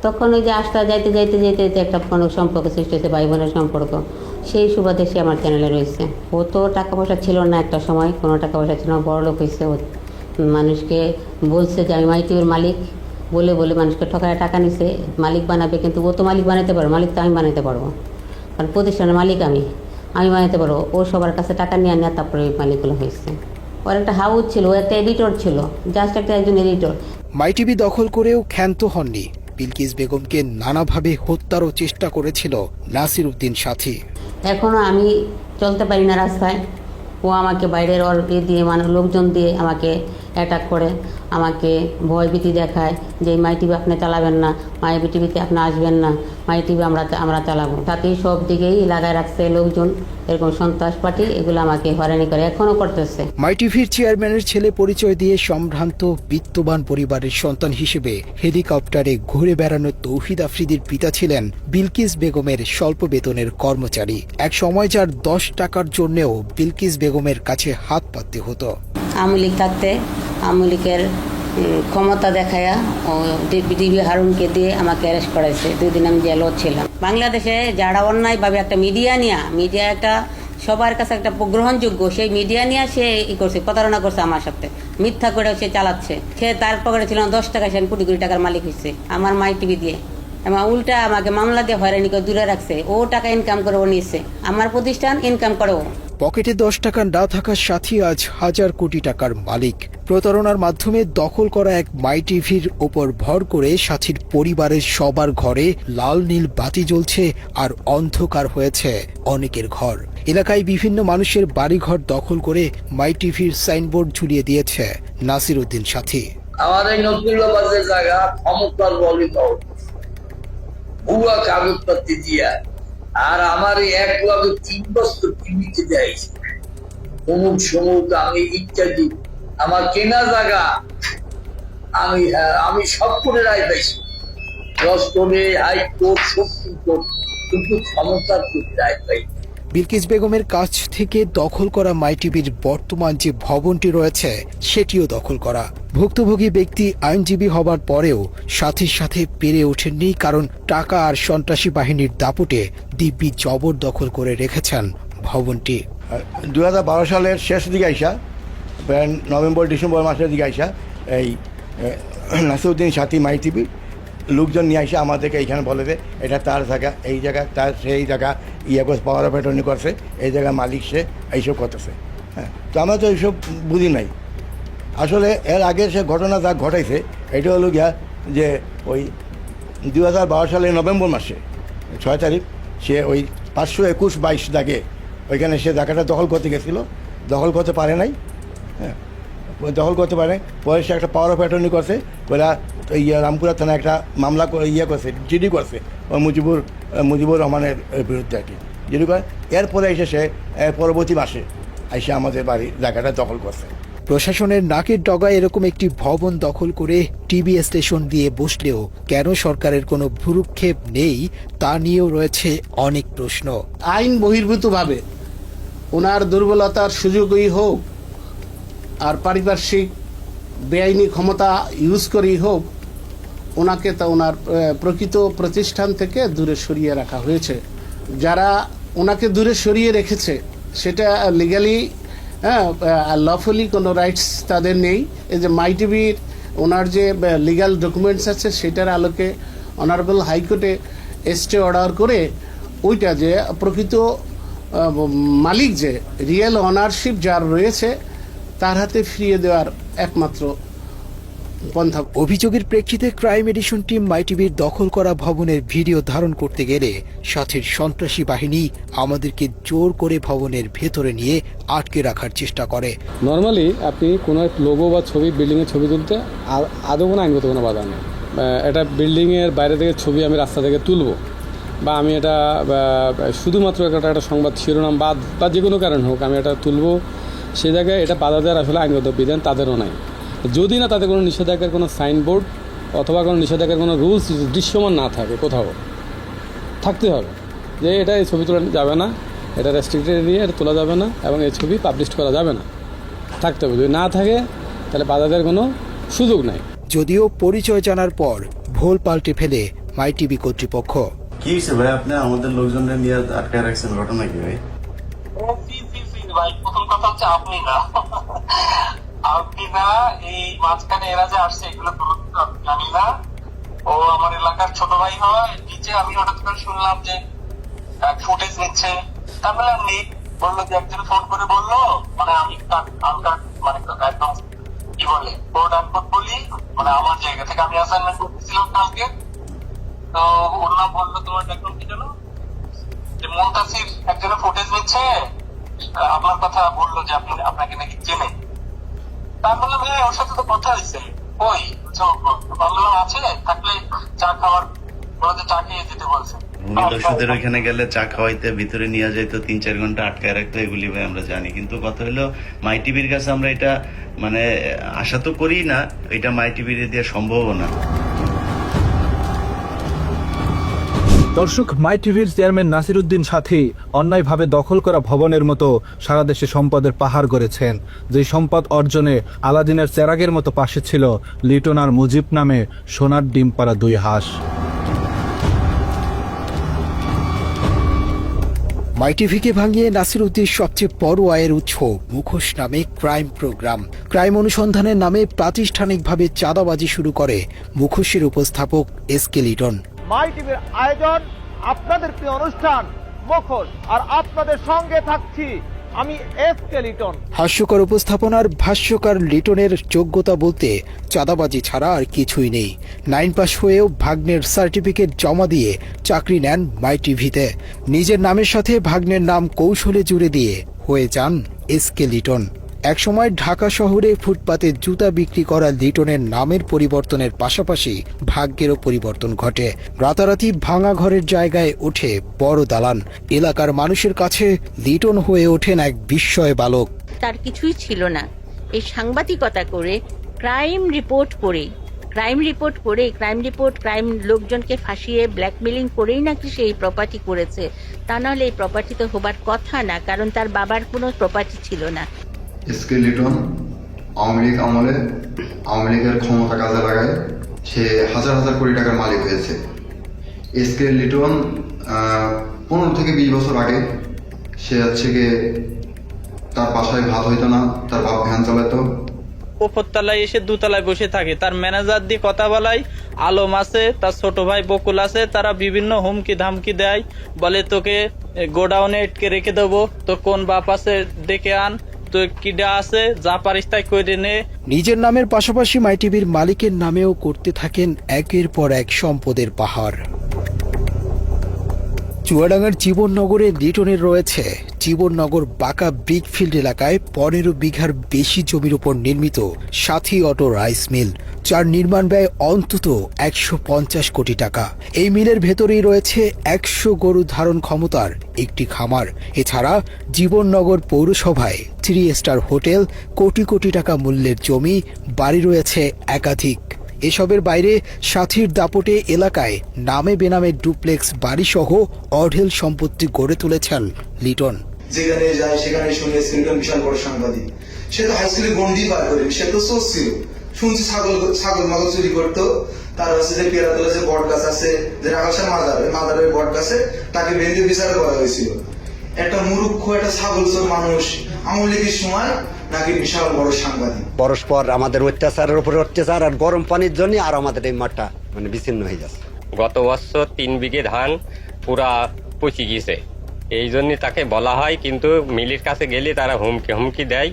তখন ওই যে আসতে যাইতে যাইতে যাইতে যাইতে একটা কোনো সম্পর্ক সৃষ্টি হয়েছে, ভাই বোনের সম্পর্ক, সেই সুবাদে সে আমার চ্যানেলে রয়েছে। ও তো টাকা পয়সা ছিল না, একটা সময় কোনো টাকা পয়সা ছিল না, বড়লোক হয়েছে। ও মানুষকে বলছে যে আমি মাইটিভির মালিক, বলে বলে মানুষকে ঠকায় টাকা নিছে, মালিক বানাবে। কিন্তু ও তো মালিক বানাতে পারবে, মালিক তো আমি বানাতে পারবো, কারণ প্রতিষ্ঠানের মালিক আমি বানাতে পারবো। ও সবার কাছে টাকা নিয়ে আনিয়া তারপরে ওই মালিকগুলো হয়েছে। ওর একটা হাউস ছিল, ও একটা এডিটর ছিল, জাস্ট একটা একজন এডিটর। মাইটিভি দখল করেও ক্ষান্ত হননি। বিলকিস বেগমকে নানাভাবে হত্যারও চেষ্টা করেছিল নাসির উদ্দিন সাথী। এখনও আমি চলতে পারি না রাস্তায়, ও আমাকে বাইরের ওর দিয়ে লোকজন দিয়ে আমাকে অ্যাটাক করে, আমাকে ভয়ভীতি দেখায় যে মাই টিভি আপনি চালাবেন না, মাই টিভিতে আপনি আসবেন না, মাই টিভি আমরা চালাবো। তাতেই সব দিকেই লাগায় রাখছে লোকজন, এরকম সন্ত্রাস পার্টি, এগুলো আমাকে হয়রানি করে, এখনও করতেছে। মাইটিভির চেয়ারম্যানের ছেলে পরিচয় দিয়ে সম্ভ্রান্ত বিত্তবান পরিবারের সন্তান হিসেবে হেলিকপ্টারে ঘুরে বেড়ানো তৌহিদ আফ্রিদির পিতা ছিলেন বিলকিস বেগমের স্বল্প বেতনের কর্মচারী। এক সময় যার 10 টাকার জন্যও বিলকিস বেগমের কাছে হাত পাততে হতো। আওয়ামী লীগ থাকতে আওয়ামী লীগের ক্ষমতা দেখায়া ও ডিবি হারুনকে দিয়ে আমাকে অ্যারেস্ট করাইছে। 2 দিন আমি জেলও ছিলাম। বাংলাদেশে যারা অন্যায়ভাবে একটা মিডিয়া একটা সবার কাছে একটা গ্রহণযোগ্য, সেই মিডিয়া নিয়ে সে করছে, প্রতারণা করছে আমার সাথে, মিথ্যা করে সে চালাচ্ছে। সে তার পকেটে ছিল 10 টাকা, সে কোটি কোটি টাকার মালিক হয়েছে আমার মাই টিভি দিয়ে। এবং উল্টা আমাকে মামলা দিয়ে হয়রানি করে দূরে রাখছে। ও টাকা ইনকাম করে ও নিচ্ছে, আমার প্রতিষ্ঠান ইনকাম করে ও। পকেটে 10 টাকা না থাকার সাথে আজ হাজার কোটি টাকার মালিক। প্রতারণার মাধ্যমে দখল করা এক মাই টিভির ওপর ভর করে সাথীর পরিবারের সবার ঘরে লাল নীল বাতি জ্বলছে আর অন্ধকার হয়েছে অনেকের ঘর। এলাকায় বিভিন্ন মানুষের বাড়িঘর দখল করে মাই টিভির সাইনবোর্ড ঝুলিয়ে দিয়েছে নাসির উদ্দিন সাথী। আমার এই নতুল্লাবাদের জায়গা ক্ষমতার বলি ভুয়া কাগজপত্র দিয়া, আর আমার এই 1 বছর টিভিতে দেয় অমুক সমুক আমি ইত্যাদি আমার কেনা জায়গা আমি সব করে রায় পাইছি, 10 কোর্টে, হাইকোর্ট, সুপ্রিম কোর্ট, কিন্তু ক্ষমতার রায় পাই। বিলকিস বেগমের কাছ থেকে দখল করা মাই টিভির বর্তমান যে ভবনটি রয়েছে সেটিও দখল করা। ভুক্তভোগী ব্যক্তি আইনজীবী হবার পরেও সাথীর সাথে পেরে ওঠেননি, কারণ টাকা আর সন্ত্রাসী বাহিনীর দাপটে দিব্যি জবরদখল করে রেখেছেন ভবনটি। 2012 সালের শেষ দিকে আইসা, নভেম্বর ডিসেম্বর মাসের দিকে আইসা এই নাসিরউদ্দিন সাথী মাই টিভি লোকজন নিয়ে আসে আমাদেরকে এইখানে বলে যে এটা তার জায়গা, এই জায়গা তার, সেই জায়গা করছে, পাওয়ার অফ অ্যাটর্নি করছে, এই জায়গায় মালিক সে, এইসব করতেছে। হ্যাঁ, তো আমরা তো এইসব বুঝি নাই। আসলে এর আগে সে ঘটনা যা ঘটাইছে এটা হলো গিয়া যে ওই 2012 সালের নভেম্বর মাসে 6 তারিখ সে ওই 521-22 দাগে ওইখানে সে জায়গাটা দখল করতে গেছিলো, দখল করতে পারে নাই। হ্যাঁ, দখল করতে পারে, পরে সে একটা পাওয়ার অফ অ্যাটর্নি করছে, ওরা রামপুরা থানায় একটা মামলা করছে, জিডি করছে ওই মুজিবুর রহমানের বিরুদ্ধে আর কি, জিডি করে। এরপরে এসে সে পরবর্তী মাসে এসে আমাদের বাড়ির জায়গাটা দখল করছে। প্রশাসনের নাকের ডগায় এরকম একটি ভবন দখল করে টিভি স্টেশন দিয়ে বসলেও কেন সরকারের কোনো ভ্রুক্ষেপ নেই তা নিয়েও রয়েছে অনেক প্রশ্ন। আইন বহির্ভূতভাবে ওনার দুর্বলতার সুযোগই হোক আর পারিপার্শ্বিক বেআইনি ক্ষমতা ইউজ করেই হোক, ওনাকে তা ওনার প্রকৃত প্রতিষ্ঠান থেকে দূরে সরিয়ে রাখা হয়েছে। যারা ওনাকে দূরে সরিয়ে রেখেছে সেটা লিগালি, লফুলি কোনো রাইটস তাদের নেই। এই যে মাই টিভির ওনার যে লিগাল ডকুমেন্টস আছে সেটার আলোকে অনারেবল হাইকোর্টে স্টে অর্ডার করে ওইটা যে প্রকৃত মালিক, যে রিয়েল অনারশিপ যার রয়েছে, তার হাতে ফিরিয়ে দেওয়ার একমাত্র পন্থা। অভিযোগের প্রেক্ষিতে ক্রাইম এডিশন টিম মাই টিভির দখল করা ভবনের ভিডিও ধারণ করতে গেলে সাথীর সন্ত্রাসী বাহিনী আমাদেরকে জোর করে ভবনের ভেতরে নিয়ে আটকে রাখার চেষ্টা করে। নর্মালি আপনি কোনো এক লোগো বা ছবি, বিল্ডিংয়ের ছবি তুলতে আদৌ কোনো আইনগত কোনো বাধা নেই। এটা বিল্ডিংয়ের বাইরে থেকে ছবি আমি রাস্তা থেকে তুলব, বা আমি এটা শুধুমাত্র একটা সংবাদ শিরোনাম বা যে কোনো কারণ হোক আমি এটা তুলব, সে জায়গায় এটা বাধা দেওয়ার আসলে আইনগত বিধান তাদেরও নাই। যদি না তাদের কোনো নিষেধাজ্ঞার কোনো সাইনবোর্ড অথবা কোনো নিষেধাজ্ঞার কোনো রুলস দৃশ্যমান না থাকে, কোথাও থাকতে হবে যে এটা এই ছবি তোলা যাবে না, এটা রেস্ট্রিক্টেড এরিয়া, এটা তোলা যাবে না এবং এই ছবি পাবলিশ করা যাবে না, থাকতে হবে। যদি না থাকে তাহলে বাধা দেওয়ার কোনো সুযোগ নাই। যদিও পরিচয় জানার পর ভোল পাল্টে ফেলে মাই টিভি কর্তৃপক্ষ। কি হয়েছে ভাই, আপনি আমাদের লোকজনের নিয়ে আটকে রাখছেন, ঘটনা কি ভাই? ভাই প্রথম কথা হচ্ছে আপনি না এই মাঝখানে এরা যে আসছে এগুলো আমি জানি না। ও আমার এলাকার ছোট ভাই হয়, নিচে আমি হঠাৎ করে শুনলাম যে ফুটেজ নিচ্ছে। তারপরে আমি বললো যে একজন ফোন করে বললো, মানে আমি মানে একদম কি বলে কোড আনকোড বলি, মানে আমার জায়গা থেকে আমি অ্যাসাইনমেন্ট করতেছিলাম কালকে। তো ওর নাম বললো, তোমার একদম কি জানো যে মুনতাসির একজনের ফুটেজ নিচ্ছে, আপনার কথা বললো যে আপনি আপনাকে নাকি চেনে। তার বললাম হ্যাঁ ওর সাথে তো কথা হয়েছে, ওই বললাম আছে থাকলে চা খাওয়ার বলতে চা খেয়ে যেতে বলছে। দর্শকদের ওইখানে গেলে চা খাওয়াইতে ভিতরে নিয়ে যাইতো, 3-4 ঘন্টা আটকায় রাখতো, এগুলি ভাই আমরা জানি। কিন্তু কথা হলো মাই টিভির কাছে আমরা এটা মানে আশা তো করি না, এটা মাই টিভির দিয়ে সম্ভবও না। দর্শক, মাই টিভির চেয়ারম্যান নাসিরউদ্দিন সাথী অন্যায়ভাবে দখল করা ভবনের মতো সারা দেশে সম্পদের পাহাড় গড়েছেন। যে সম্পদ অর্জনে আলাদিনের চেরাগের মতো পাশে ছিল লিটন আর মুজিব নামে সোনার ডিম পাড়া দুই হাঁস। মাই টিভিকে ভাঙিয়ে নাসিরউদ্দিন সবচেয়ে বড় আয়ের উৎস মুখোশ নামে ক্রাইম প্রোগ্রাম। ক্রাইম অনুসন্ধানের নামে প্রাতিষ্ঠানিকভাবে চাঁদাবাজি শুরু করে মুখোশের উপস্থাপক এসকে লিটন। মাই টিভির আয়োজন আপনাদের প্রিয় অনুষ্ঠান মুখোশ, আর আপনাদের সঙ্গে থাকছি আমি এসকে লিটন। হাস্যকর উপস্থাপনার ভাষ্যকার লিটনের যোগ্যতা বলতে চাঁদাবাজি ছাড়া আর কিছুই নেই। 9 পাস হয়েও ভাগ্নের সার্টিফিকেট জমা দিয়ে চাকরি নেন মাই টিভিতে। নিজের নামের সাথে ভাগ্নের নাম কৌশলে জুড়ে দিয়ে হয়ে যান এসকে লিটন। একসময় ঢাকা শহরে ফুটপাতে জুতা বিক্রি করা লিটনের নামের পরিবর্তনের পাশাপাশি ভাগ্যেরও পরিবর্তন ঘটে। রাতারাতি ভাঙা ঘরের জায়গায় ওঠে বড় দালান। এলাকার মানুষের কাছে লিটন হয়ে ওঠেন এক বিস্ময় বালক। তার কিছুই ছিল না, এই সাংবাদিকতা করে ক্রাইম লোকজনকে ফাঁসিয়ে ব্ল্যাকমেলিং করেই নাকি সেই প্রপার্টি করেছে। তা নাহলে এই প্রপার্টি তো হবার কথা না, কারণ তার বাবার কোনো প্রপার্টি ছিল না। এসকে লিটন আওয়ামী লীগ আমলে আওয়ামী লীগের ক্ষমতা কাজে লাগায় সে হাজার হাজার কোটি টাকার মালিক হয়েছে। এসকে লিটন 15 থেকে 20 বছর আগে সে হচ্ছে গিয়ে তার বাসায় ভাত হইতো না, তার বাপ ভ্যান চালাতো। উপরতলায় এসে দোতলায় বসে থাকে, তার ম্যানেজার দিয়ে কথা বলাই। আলম আছে, তার ছোট ভাই বকুল আছে, তারা বিভিন্ন হুমকি ধামকি দেয়, বলে তোকে গোডাউনে আটকে রেখে দেবো, তো কোন বাপ আছে ডেকে আন, তো কিডা আছে যা পারিস তাই করে নে। নিজের নামের পাশাপাশি মাই টিভির মালিকের নামেও করতে থাকেন একের পর এক সম্পদের পাহাড়। চুয়াডাঙ্গার জীবননগরে লিটনের রয়েছে জীবননগর বাঁকা ব্রিকফিল্ড এলাকায় 15 বিঘার বেশি জমির উপর নির্মিত সাথী অটো রাইস মিল, যার নির্মাণ ব্যয় অন্তত 150 কোটি টাকা। এই মিলের ভেতরেই রয়েছে 100 গরু ধারণ ক্ষমতার একটি খামার। এছাড়া জীবননগর পৌরসভায় 3 স্টার হোটেল, কোটি কোটি টাকা মূল্যের জমি, বাড়ি রয়েছে একাধিক। এসবের বাইরে সাথীর দাপটে এলাকায় নামে বেনামে ডুপ্লেক্স বাড়িসহ অঢেল সম্পত্তি গড়ে তুলেছেন লিটন। যেখানে যায় সেখানে শুনে লিটন বিশাল বড় সাংবাদিক। সে তো হাই স্কুলে গন্ডি পার করে, সে তো সোর্স ছিল। শুনছি ছাগল মাগল চুরি করতো। তার হচ্ছে যে পেরাতলে যে বট গাছ আছে, যে রাখালসার মাজারের বট গাছে তাকে বেঁধে বিচার করা হয়েছিল। একটা মুরুক্ষ একটা ছাগল চোর মানুষ আওয়ামী লীগের সময় নাকি বিশাল বড় সাংবাদিক। পরস্পর আমাদের অত্যাচারের উপরে অত্যাচার, আর গরম পানির জন্য আর আমাদের এই মাঠটা মানে বিচ্ছিন্ন হয়ে যাচ্ছে। গত বছর 3 বিঘে ধান পুরা পচে গিয়েছে, এই জন্য তাকে বলা হয়, কিন্তু মিলের কাছে গেলে তারা হুমকি দেয়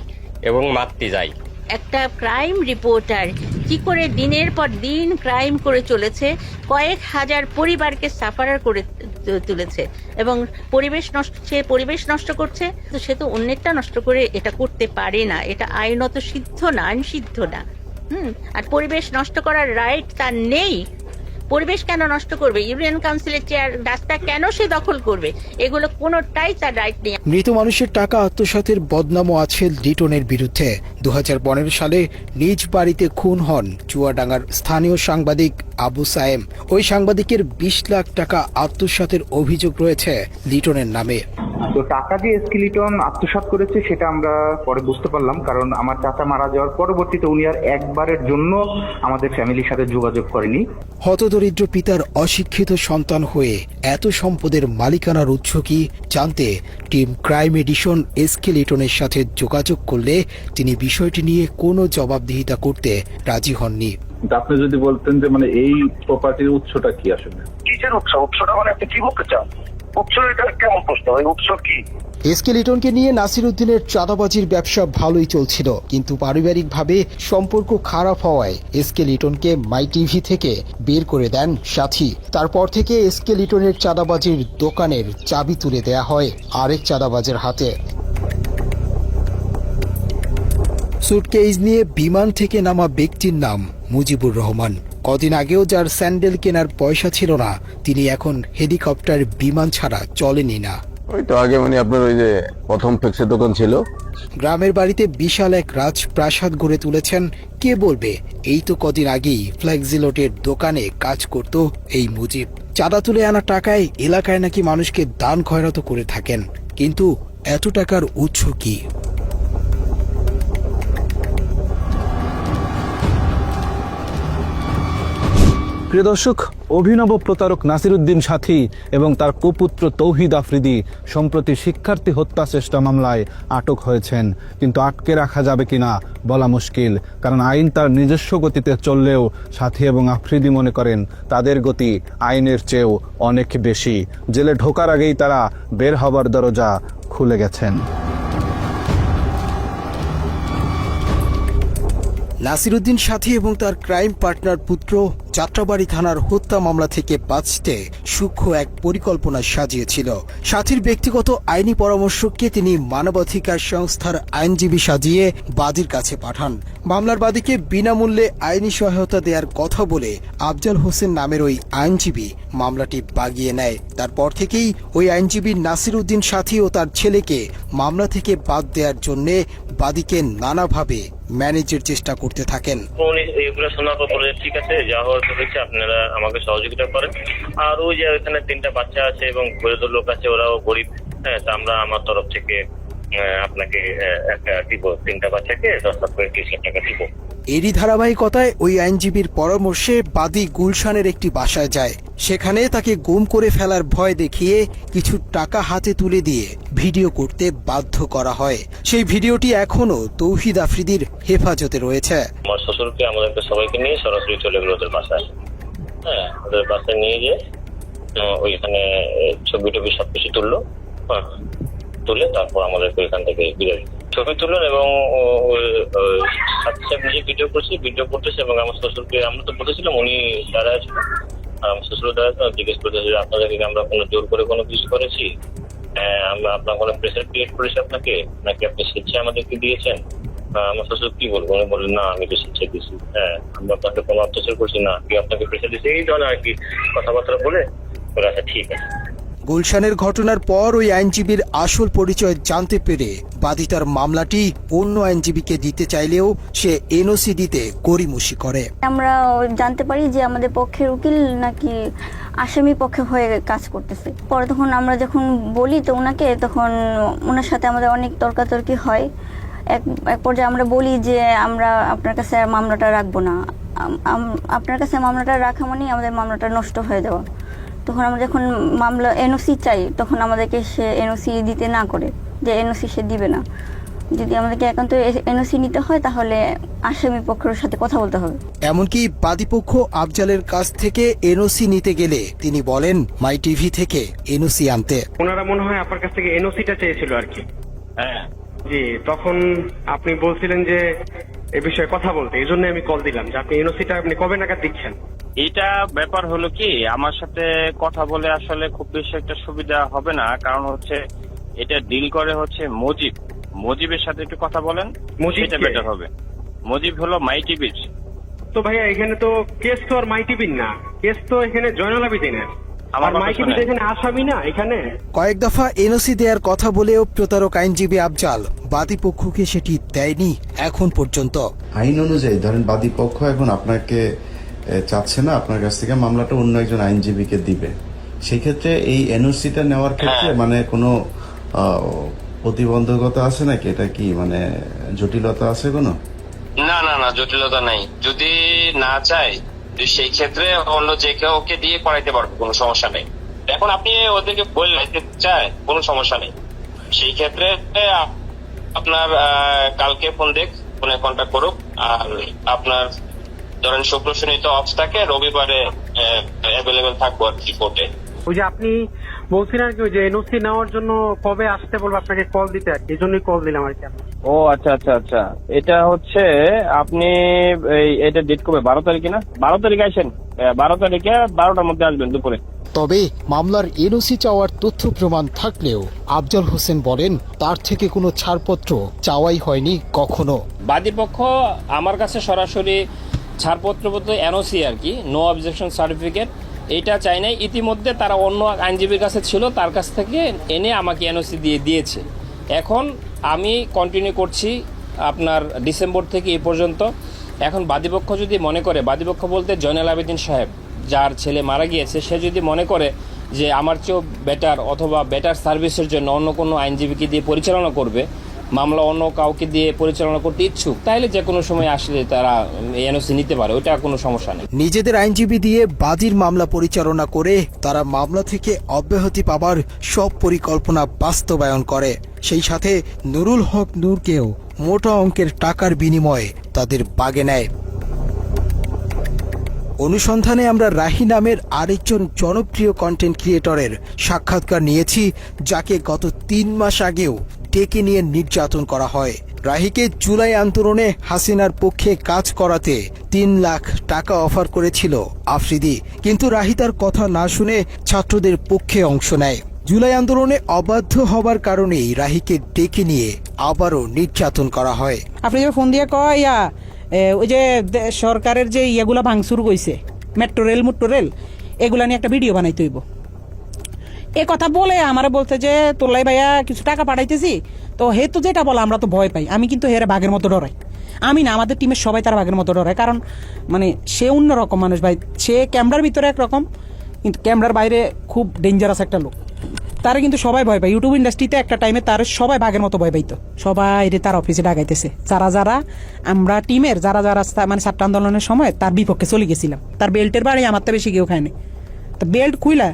এবং মারতে যায়। একটা ক্রাইম রিপোর্টার কি করে দিনের পর দিন ক্রাইম করে চলেছে, কয়েক হাজার পরিবারকে সাফারার করে তুলেছে এবং পরিবেশ নষ্ট করছে। তো সে তো অন্যেরটা নষ্ট করে এটা করতে পারে না, এটা আইনত সিদ্ধ না, আইন সিদ্ধ না। আর পরিবেশ নষ্ট করার রাইট তার নেই। পরিবেশ কেন নষ্ট করবে? ইউনিয়ন কাউন্সিলের চেয়ার রাস্তা কেন সে দখল করবে? এগুলো কোনোটাই তার রাইট নেই। মৃত মানুষের টাকা আত্মসাতের বদনামও আছে লিটনের বিরুদ্ধে। 2015 সালে নিজ বাড়িতে খুন হন চুয়াডাঙ্গার স্থানীয় সাংবাদিক আবু সায়েম। ওই সাংবাদিকের 20 লাখ টাকা আত্মসাতের অভিযোগ রয়েছে লিটনের নামে। তো টাকা যে এসকে লিটন আত্মসাৎ করেছে সেটা আমরা পরে বুঝতে পারলাম, কারণ আমার চাচা মারা যাওয়ার পরবর্তীতে উনি আর একবারের জন্য আমাদের ফ্যামিলির সাথে যোগাযোগ করেনি। হতদরিদ্র পিতার অশিক্ষিত সন্তান হয়ে এত সম্পদের মালিকানার উৎস কি জানতে টিম ক্রাইম এডিশন এসকে লিটনের সাথে যোগাযোগ করলে তিনি বিষয়টি নিয়ে কোনো জবাবদিহিতা করতে রাজি হননি। আপনি যদি বলতেন যে মানে এই প্রপার্টির উৎসটা কি আসলে? কিসের উৎস? উৎসটা মানে আপনি কি বলতে চান? উৎস এটা কেমন প্রশ্ন? এই উৎস কি? এসকে লিটনকে নিয়ে নাসির উদ্দিনের চাঁদাবাজির ব্যবসা ভালোই চলছিল, কিন্তু পারিবারিকভাবে সম্পর্ক খারাপ হওয়ায় এসকে লিটনকে মাই টিভি থেকে বের করে দেন সাথী। তারপর থেকে এসকে লিটনের চাঁদাবাজির দোকানের চাবি তুলে দেয়া হয় আরেক চাঁদাবাজের হাতে। সুটকেস নিয়ে বিমান থেকে নামা ব্যক্তির নাম মুজিবুর রহমান। কদিন আগেও যার স্যান্ডেল কেনার পয়সা ছিল না, তিনি এখন হেলিকপ্টার বিমান ছাড়া চলেনি না। ওই তো আগে মানে আপনার ওই যে প্রথম ফ্লেক্সের দোকান ছিল। গ্রামের বাড়িতে বিশাল এক রাজপ্রাসাদ গড়ে তুলেছেন। কে বলবে এই তো কদিন আগেই ফ্লেক্সিলোটের দোকানে কাজ করত এই মুজিব। চাঁদা তুলে আনা টাকায় এলাকায় নাকি মানুষকে দান খয়রাত করে থাকেন, কিন্তু এত টাকার উৎস কি? প্রিয় দর্শক, অভিনব প্রতারক নাসির উদ্দিন সাথী এবং তার কুপুত্র তৌহিদ আফ্রিদি সম্প্রতি শিক্ষার্থী হত্যা চেষ্টা মামলায় আটক হয়েছেন, কিন্তু আটকে রাখা যাবে কিনা বলা মুশকিল, কারণ আইন তার নিজস্ব গতিতে চললেও সাথী এবং আফ্রিদি মনে করেন তাদের গতি আইনের চেয়েও অনেক বেশি। জেলে ঢোকার আগেই তারা বের হবার দরজা খুলে গেছেন। নাসির উদ্দিন সাথী এবং তার ক্রাইম পার্টনার পুত্র যাত্রাবাড়ি থানার হত্যা মামলা থেকে বাঁচতে সূক্ষ্ম এক পরিকল্পনা সাজিয়েছিল। সাথীর ব্যক্তিগত আইনি পরামর্শককে তিনি মানবাধিকার সংস্থার আইনজীবী সাজিয়ে বাদীর কাছে পাঠান। মামলার বাদীকে বিনামূল্যে আইনি সহায়তা দেওয়ার কথা বলে আফজাল হোসেন নামের ওই আইনজীবী মামলাটি বাগিয়ে নেয়। তারপর থেকেই ওই আইনজীবী নাসির উদ্দিন সাথী ও তার ছেলেকে মামলা থেকে বাদ দেওয়ার জন্য বাদীকে নানাভাবে ম্যানেজের চেষ্টা করতে থাকেন। এগুলো শোনার পর বলে ঠিক আছে, যা হয়েছে আপনারা আমাকে সহযোগিতা করেন। আর ওই যে এখানে 3টা বাচ্চা আছে এবং গরিব লোক আছে, ওরাও গরিব। হ্যাঁ, তা আমরা আমার তরফ থেকে আপনাকে একটা দিব, 3টা বাচ্চাকে 10 লাখ করে 30 লাখ টাকা দিব। এরই ধারাবাহিকতায় ওই আইনজীবীর পরামর্শে বাদী গুলশানের একটি বাসায় যায়। সেখানে তাকে গুম করে ফেলার ভয় দেখিয়ে কিছু টাকা হাতে তুলে দিয়ে ভিডিও করতে বাধ্য করা হয়। সেই ভিডিওটি এখনো তৌহিদ আফ্রিদির হেফাজতে রয়েছে। আমার শ্বশুরকে আমাদেরকে সবাইকে নিয়ে সরাসরি চলে গেল ওদের বাসায়। হ্যাঁ, ওদের বাসায় নিয়ে গিয়ে ওইখানে ছবি টবি সবকিছু তুললো। হ্যাঁ, তুলে তারপর আমাদেরকে ওইখান থেকে বিদায় ছবি তুললেন এবং নিজে ভিডিও করতেছে এবং আমার শ্বশুরকে আমরা তো বলেছিলাম উনি দাঁড়ায় ছিল, আমার শ্বশুর দাঁড়ায় জিজ্ঞেস করতেছে আপনাদেরকে আমরা কোনো জোর করে কোনো কিছু করেছি, আমরা আপনার কোনো প্রেশার ক্রিয়েট করেছি আপনাকে, নাকি আপনি স্বেচ্ছায় আমাদেরকে দিয়েছেন? আমার শ্বশুর কি বলবো, উনি বললেন না আমি তো স্বেচ্ছায় দিয়েছি। হ্যাঁ, আমরা আপনাকে কোনো অত্যাচার করছি না, কি আপনাকে প্রেশার দিয়েছি, এই ধরনের আর কি কথাবার্তা বলে বলে আচ্ছা ঠিক আছে। গুলশানের ঘটনার পর ওই আইনজীবীর আসল পরিচয় জানতে পেরে বাদী তার মামলাটি অন্য আইনজীবীকে দিতে চাইলেও সে এনওসি দিতে গড়িমসি করে। আমরা জানতে পারি যে আমাদের পক্ষের উকিল নাকি আসামি পক্ষে হয়ে কাজ করতেছে। পরে তখন আমরা যখন বলি তো ওনাকে, তখন ওনার সাথে আমাদের অনেক তর্কাতর্কি হয়। এক পর্যায়ে আমরা বলি যে আমরা আপনার কাছে মামলাটা রাখবো না, আপনার কাছে মামলাটা রাখা মানে আমাদের মামলাটা নষ্ট হয়ে যাওয়া। তখন আমরা যখন মামলা এনওসি চাই, তখন আমাদেরকে সে এনওসি দিতে না করে, যে এনওসি সে দিবে না। যদি আমাদেরকে একান্ত এনওসি নিতে হয় তাহলে আসামি পক্ষের সাথে কথা বলতে হবে। এমনকি বাদীপক্ষ আফজালের কাছ থেকে এনওসি নিতে গেলে তিনি বলেন মাই টিভি থেকে এনওসি আনতে। ওনারা মনে হয় আপনার কাছ থেকে এনওসিটা চেয়েছিল আর কি। হ্যাঁ জি, তখন আপনি বলছিলেন যে এ বিষয়ে কথা বলতে, এই জন্য আমি কল দিলাম যে আপনি এনওসিটা আপনি কবে নাগাদ দিচ্ছেন। এটা ব্যাপার হলো কি, আমার সাথে কথা বলে আসলে খুব বেশি একটা সুবিধা হবে না, কারণ হচ্ছে এটা ডিল করে হচ্ছে মুজিবের সাথে একটু কথা বলেন, সেটা বেটার হবে। মুজিব হলো মাই টিভির। তো ভাইয়া এখানে তো কেস তো আর মাই টিভির না, কেস তো এখানে জয়নাল আবেদিনের। আমার মাই টিভি এখানে আসামি না এখানে। কয়েক দফা এনওসি দেওয়ার কথা বলেও প্রতারক আইনজীবী আফজাল বাদীপক্ষকে সেটি দেয়নি এখন পর্যন্ত। আইন অনুযায়ী ধরেন বাদীপক্ষ এখন আপনাকে চাচ্ছে না আপনার কাছ থেকে মামলাটা অন্য একজন আইনজীবীকে দিবে, সেক্ষেত্রে এই এনওসিটা নেওয়ার ক্ষেত্রে মানে কোনো প্রতিবন্ধকতা আছে নাকি? এটা কি মানে জটিলতা আছে কোনো? না না না, জটিলতা নাই। যদি না চায় সেই ক্ষেত্রে অন্য যে কেউ ওকে দিয়ে করাইতে পারবে, কোনো সমস্যা নেই। এখন আপনি ওদেরকে বললে চায়, কোনো সমস্যা নেই। সেই ক্ষেত্রে আপনার কালকে ফোনে কন্ট্যাক্ট করুক। আর আপনার ধরেন শুক্র শনি তো অফ থাকে, রবিবারে অ্যাভেলেবেল থাকবো আর কি কোর্টে। ওই যে আপনি বলছিলেন আর কি, ওই যে এনওসি নেওয়ার জন্য কবে আসতে বলবো আপনাকে কল দিতে, আর কি এই জন্যই কল দিলাম আর কি। ও আচ্ছা আচ্ছা আচ্ছা, এটা হচ্ছে আপনি এটা ডেট কবে? 12 তারিখে না? 12 তারিখে আসেন, 12 তারিখে 12টার মধ্যে আসবেন দুপুরে। তবে মামলার এনওসি চাওয়ার তথ্য প্রমাণ থাকলেও আফজল হোসেন বলেন তার থেকে কোনো ছাড়পত্র চাওয়াই হয়নি কখনো। বাদীপক্ষ আমার কাছে সরাসরি ছাড়পত্র বলতে এনওসি আর কি, নো অবজেকশন সার্টিফিকেট, এটা চাই নাই। ইতিমধ্যে তারা অন্য আইনজীবীর কাছে ছিল, তার কাছ থেকে এনে আমাকে এনওসি দিয়েছে। এখন আমি কন্টিনিউ করছি আপনার ডিসেম্বর থেকে এই পর্যন্ত। এখন বাদীপক্ষ যদি মনে করে, বাদীপক্ষ বলতে জয়নাল আবেদিন সাহেব যার ছেলে মারা গিয়েছে, সে যদি মনে করে যে আমার চেয়েও বেটার অথবা বেটার সার্ভিসের জন্য অন্য কোনো আইনজীবীকে দিয়ে পরিচালনা করবে, মামলা অন্য কাউকে দিয়ে পরিচালনা করতে ইচ্ছুক, তাহলে যে কোনো সময় আসলে তারা এনওসি নিতে পারে, ওটা কোনো সমস্যা নেই। নিজেদের আইনজীবী দিয়ে বাদীর মামলা পরিচালনা করে তারা মামলা থেকে অব্যাহতি পাবার সব পরিকল্পনা বাস্তবায়ন করে। সেই সাথে নুরুল হক নূরকেও মোটা অঙ্কের টাকার বিনিময়ে তাদের বাগে নেয়। অনুসন্ধানে আমরা রাহি নামের আরেকজন জনপ্রিয় কন্টেন্ট ক্রিয়েটরের সাক্ষাৎকার নিয়েছি, যাকে গত 3 মাস আগেও ডেকে নিয়ে নির্যাতন করা হয়। রাহিকে জুলাই আন্দোলনে হাসিনার পক্ষে কাজ করাতে 3 লাখ টাকা অফার করেছিল আফ্রিদি, কিন্তু রাহি তার কথা না শুনে ছাত্রদের পক্ষে অংশ নেয়। জুলাই আন্দোলনে অবাধ্য হবার কারণেই রাহিকে ডেকে নিয়ে আবারও নির্যাতন করা হয়। আপনি যে ফোন দিয়ে কয় ওই যে সরকারের যে ইয়েগুলা ভাঙচুর কইছে, মেট্রো রেল এগুলা নিয়ে একটা ভিডিও বানাইতে হইব, এ কথা বলে আমারে বলতে যে তোলাই ভাইয়া কিছু টাকা পাঠাইতেছি, তো হে তো যেটা বলে আমরা তো ভয় পাই। আমি কিন্তু হেরে বাঘের মতো ডরাই। আমি না, আমাদের টিমের সবাই তার বাঘের মতো ডরায়, কারণ মানে সে অন্যরকম মানুষ ভাই। সে ক্যামেরার ভিতরে একরকম, কিন্তু ক্যামেরার বাইরে খুব ডেঞ্জারাস একটা লোক। তারা কিন্তু সবাই ভয় পায়। ইউটিউব ইন্ডাস্ট্রিতে একটা টাইমে তার সবাই বাঘের মতো ভয় পাইতো। সবাই তার অফিসে ডাকাইতেছে, যারা আমরা টিমের যারা মানে ছাত্র আন্দোলনের সময় তার বিপক্ষে চলে গেছিলাম। তার বেল্টের বাড়ি আমার তো বেশি কেউ খায়নি, তো বেল্ট খুইলা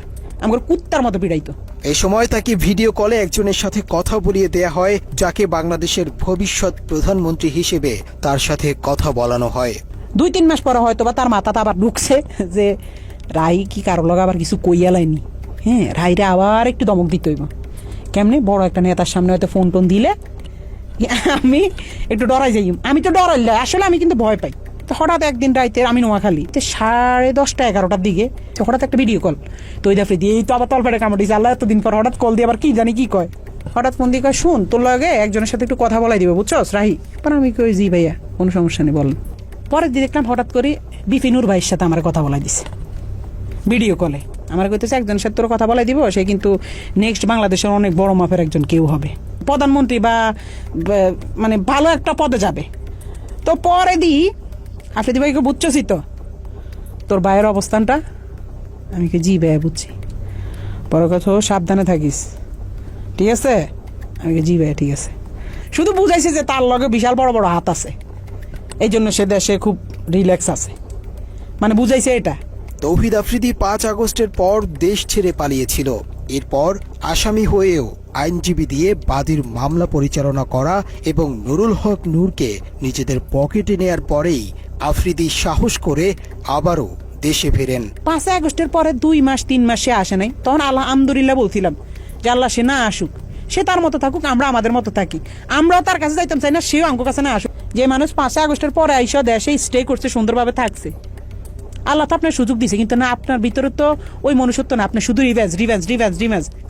আমার কুত্তার মতো পিড়াইতো। এই সময় তাকে ভিডিও কলে একজনের সাথে কথা বলিয়ে দেয়া হয়, যাকে বাংলাদেশের ভবিষ্যৎ প্রধানমন্ত্রী হিসেবে তার সাথে কথা বলানো হয়। 2-3 মাস পরে হয়তো বা তার মাথাতে আবার ঢুকছে যে রাই কি কারো লগা আবার কিছু কইয়া লাইনি। হ্যাঁ, রাইরে আবার একটু দমক দিতে হইব। কেমনে বড় একটা নেতার সামনে হয়তো ফোন টোন দিলে আমি একটু ডরাই যাই। আমি তো ডরাইলে আসলে আমি কিন্তু ভয় পাই। তো হঠাৎ একদিন রাইতে আমি নোয়াখালী 10:30 11টার দিকে হঠাৎ একটা ভিডিও কল, তো ওই দাফে দিয়ে তো আবার তলপেটে কামড় দিয়েছে। আল্লাহ এতদিন পর হঠাৎ কল দিয়ে আবার কি জানি কি কয়, হঠাৎ ফোন দিয়ে কয় শুন তোর লগে একজনের সাথে একটু কথা বলাই দিব, বুঝছস রাহি? পর আমি কই জি ভাইয়া, কোনো সমস্যা নেই বলেন। পরের দিন দেখলাম হঠাৎ করে বিপিনুর ভাইয়ের সাথে আমার কথা বলাই দিছে ভিডিও কলে। আমার কইতেছে একজনের সাথে তোর কথা বলাই দিব, সে কিন্তু নেক্সট বাংলাদেশের অনেক বড় মাপের একজন কেউ হবে, প্রধানমন্ত্রী বা মানে ভালো একটা পদে যাবে। তো পরে আফ্রিদি ভাইকে বুঝছসই তো তোর ভাইয়ের অবস্থানটা? আমি কি জি ভাইয়া বুঝছি, পরে কথা সাবধানে থাকিস, ঠিক আছে? আমি কি জি ভাইয়া ঠিক আছে। শুধু বুঝাইছে যে তার লগে বিশাল বড় বড় হাত আছে, এই জন্য সে দেশে খুব রিল্যাক্স আছে, মানে বুঝাইছে এটা। তৌহিদ আফ্রিদি 5 আগস্টের পর দেশ ছেড়ে পালিয়েছিল। এরপর আসামি হয়েও আইনজীবী দিয়ে বাদীর মামলা পরিচালনা করা এবং নুরুল হক নূরকে নিজেদের পকেটে নেয়ার পরেই আফ্রিদি সাহস করে আবারও দেশে ফেরেন। 5 আগস্টের পরে 2 মাস 3 মাস সে আসে নাই, তখন আলহামদুলিল্লাহ বলছিলাম যে আল্লাহ সে না আসুক, সে তার মতো থাকুক, আমরা আমাদের মতো থাকি। আমরাও তার কাছে যাইতাম চাই না, সেও আমার কাছে না আসুক। যে মানুষ 5 আগস্টের পরে আইসা দেশে স্টে করছে, সুন্দরভাবে থাকছে, আল্লাহ তো আপনার সুযোগ দিছে, কিন্তু না আপনার ভিতরে তো ওই মনুষ্যত্ব না। আপনি শুধু রিভেঞ্জ,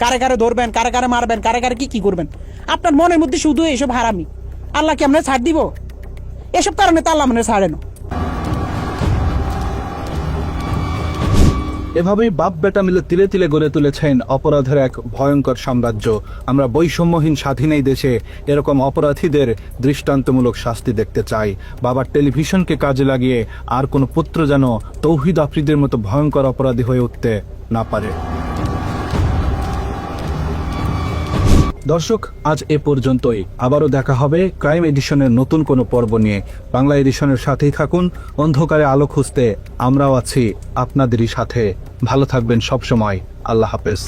কারে কারে ধরবেন, কারে কারে মারবেন, কারে কারে কি করবেন, আপনার মনের মধ্যে শুধু এইসব হারামি। আল্লাহ কি আপনার ছাড় দিব? এসব কারণে তো আল্লাহ মানে ছাড়ে না। এভাবেই বাপ বেটা মিলে তিলে তিলে গড়ে তুলেছেন অপরাধের এক ভয়ঙ্কর সাম্রাজ্য। আমরা বৈষম্যহীন স্বাধীন এই দেশে এরকম অপরাধীদের দৃষ্টান্তমূলক শাস্তি দেখতে চাই। বাবার টেলিভিশনকে কাজে লাগিয়ে আর কোনো পুত্র যেন তৌহিদ আফ্রিদির মতো ভয়ঙ্কর অপরাধী হয়ে উঠতে না পারে। দর্শক, আজ এ পর্যন্তই। আবারও দেখা হবে ক্রাইম এডিশনের নতুন কোনো পর্ব নিয়ে। বাংলা এডিশনের সাথেই থাকুন। অন্ধকারে আলো খুঁজতে আমরাও আছি আপনাদেরই সাথে। ভালো থাকবেন সবসময়। আল্লাহ হাফেজ।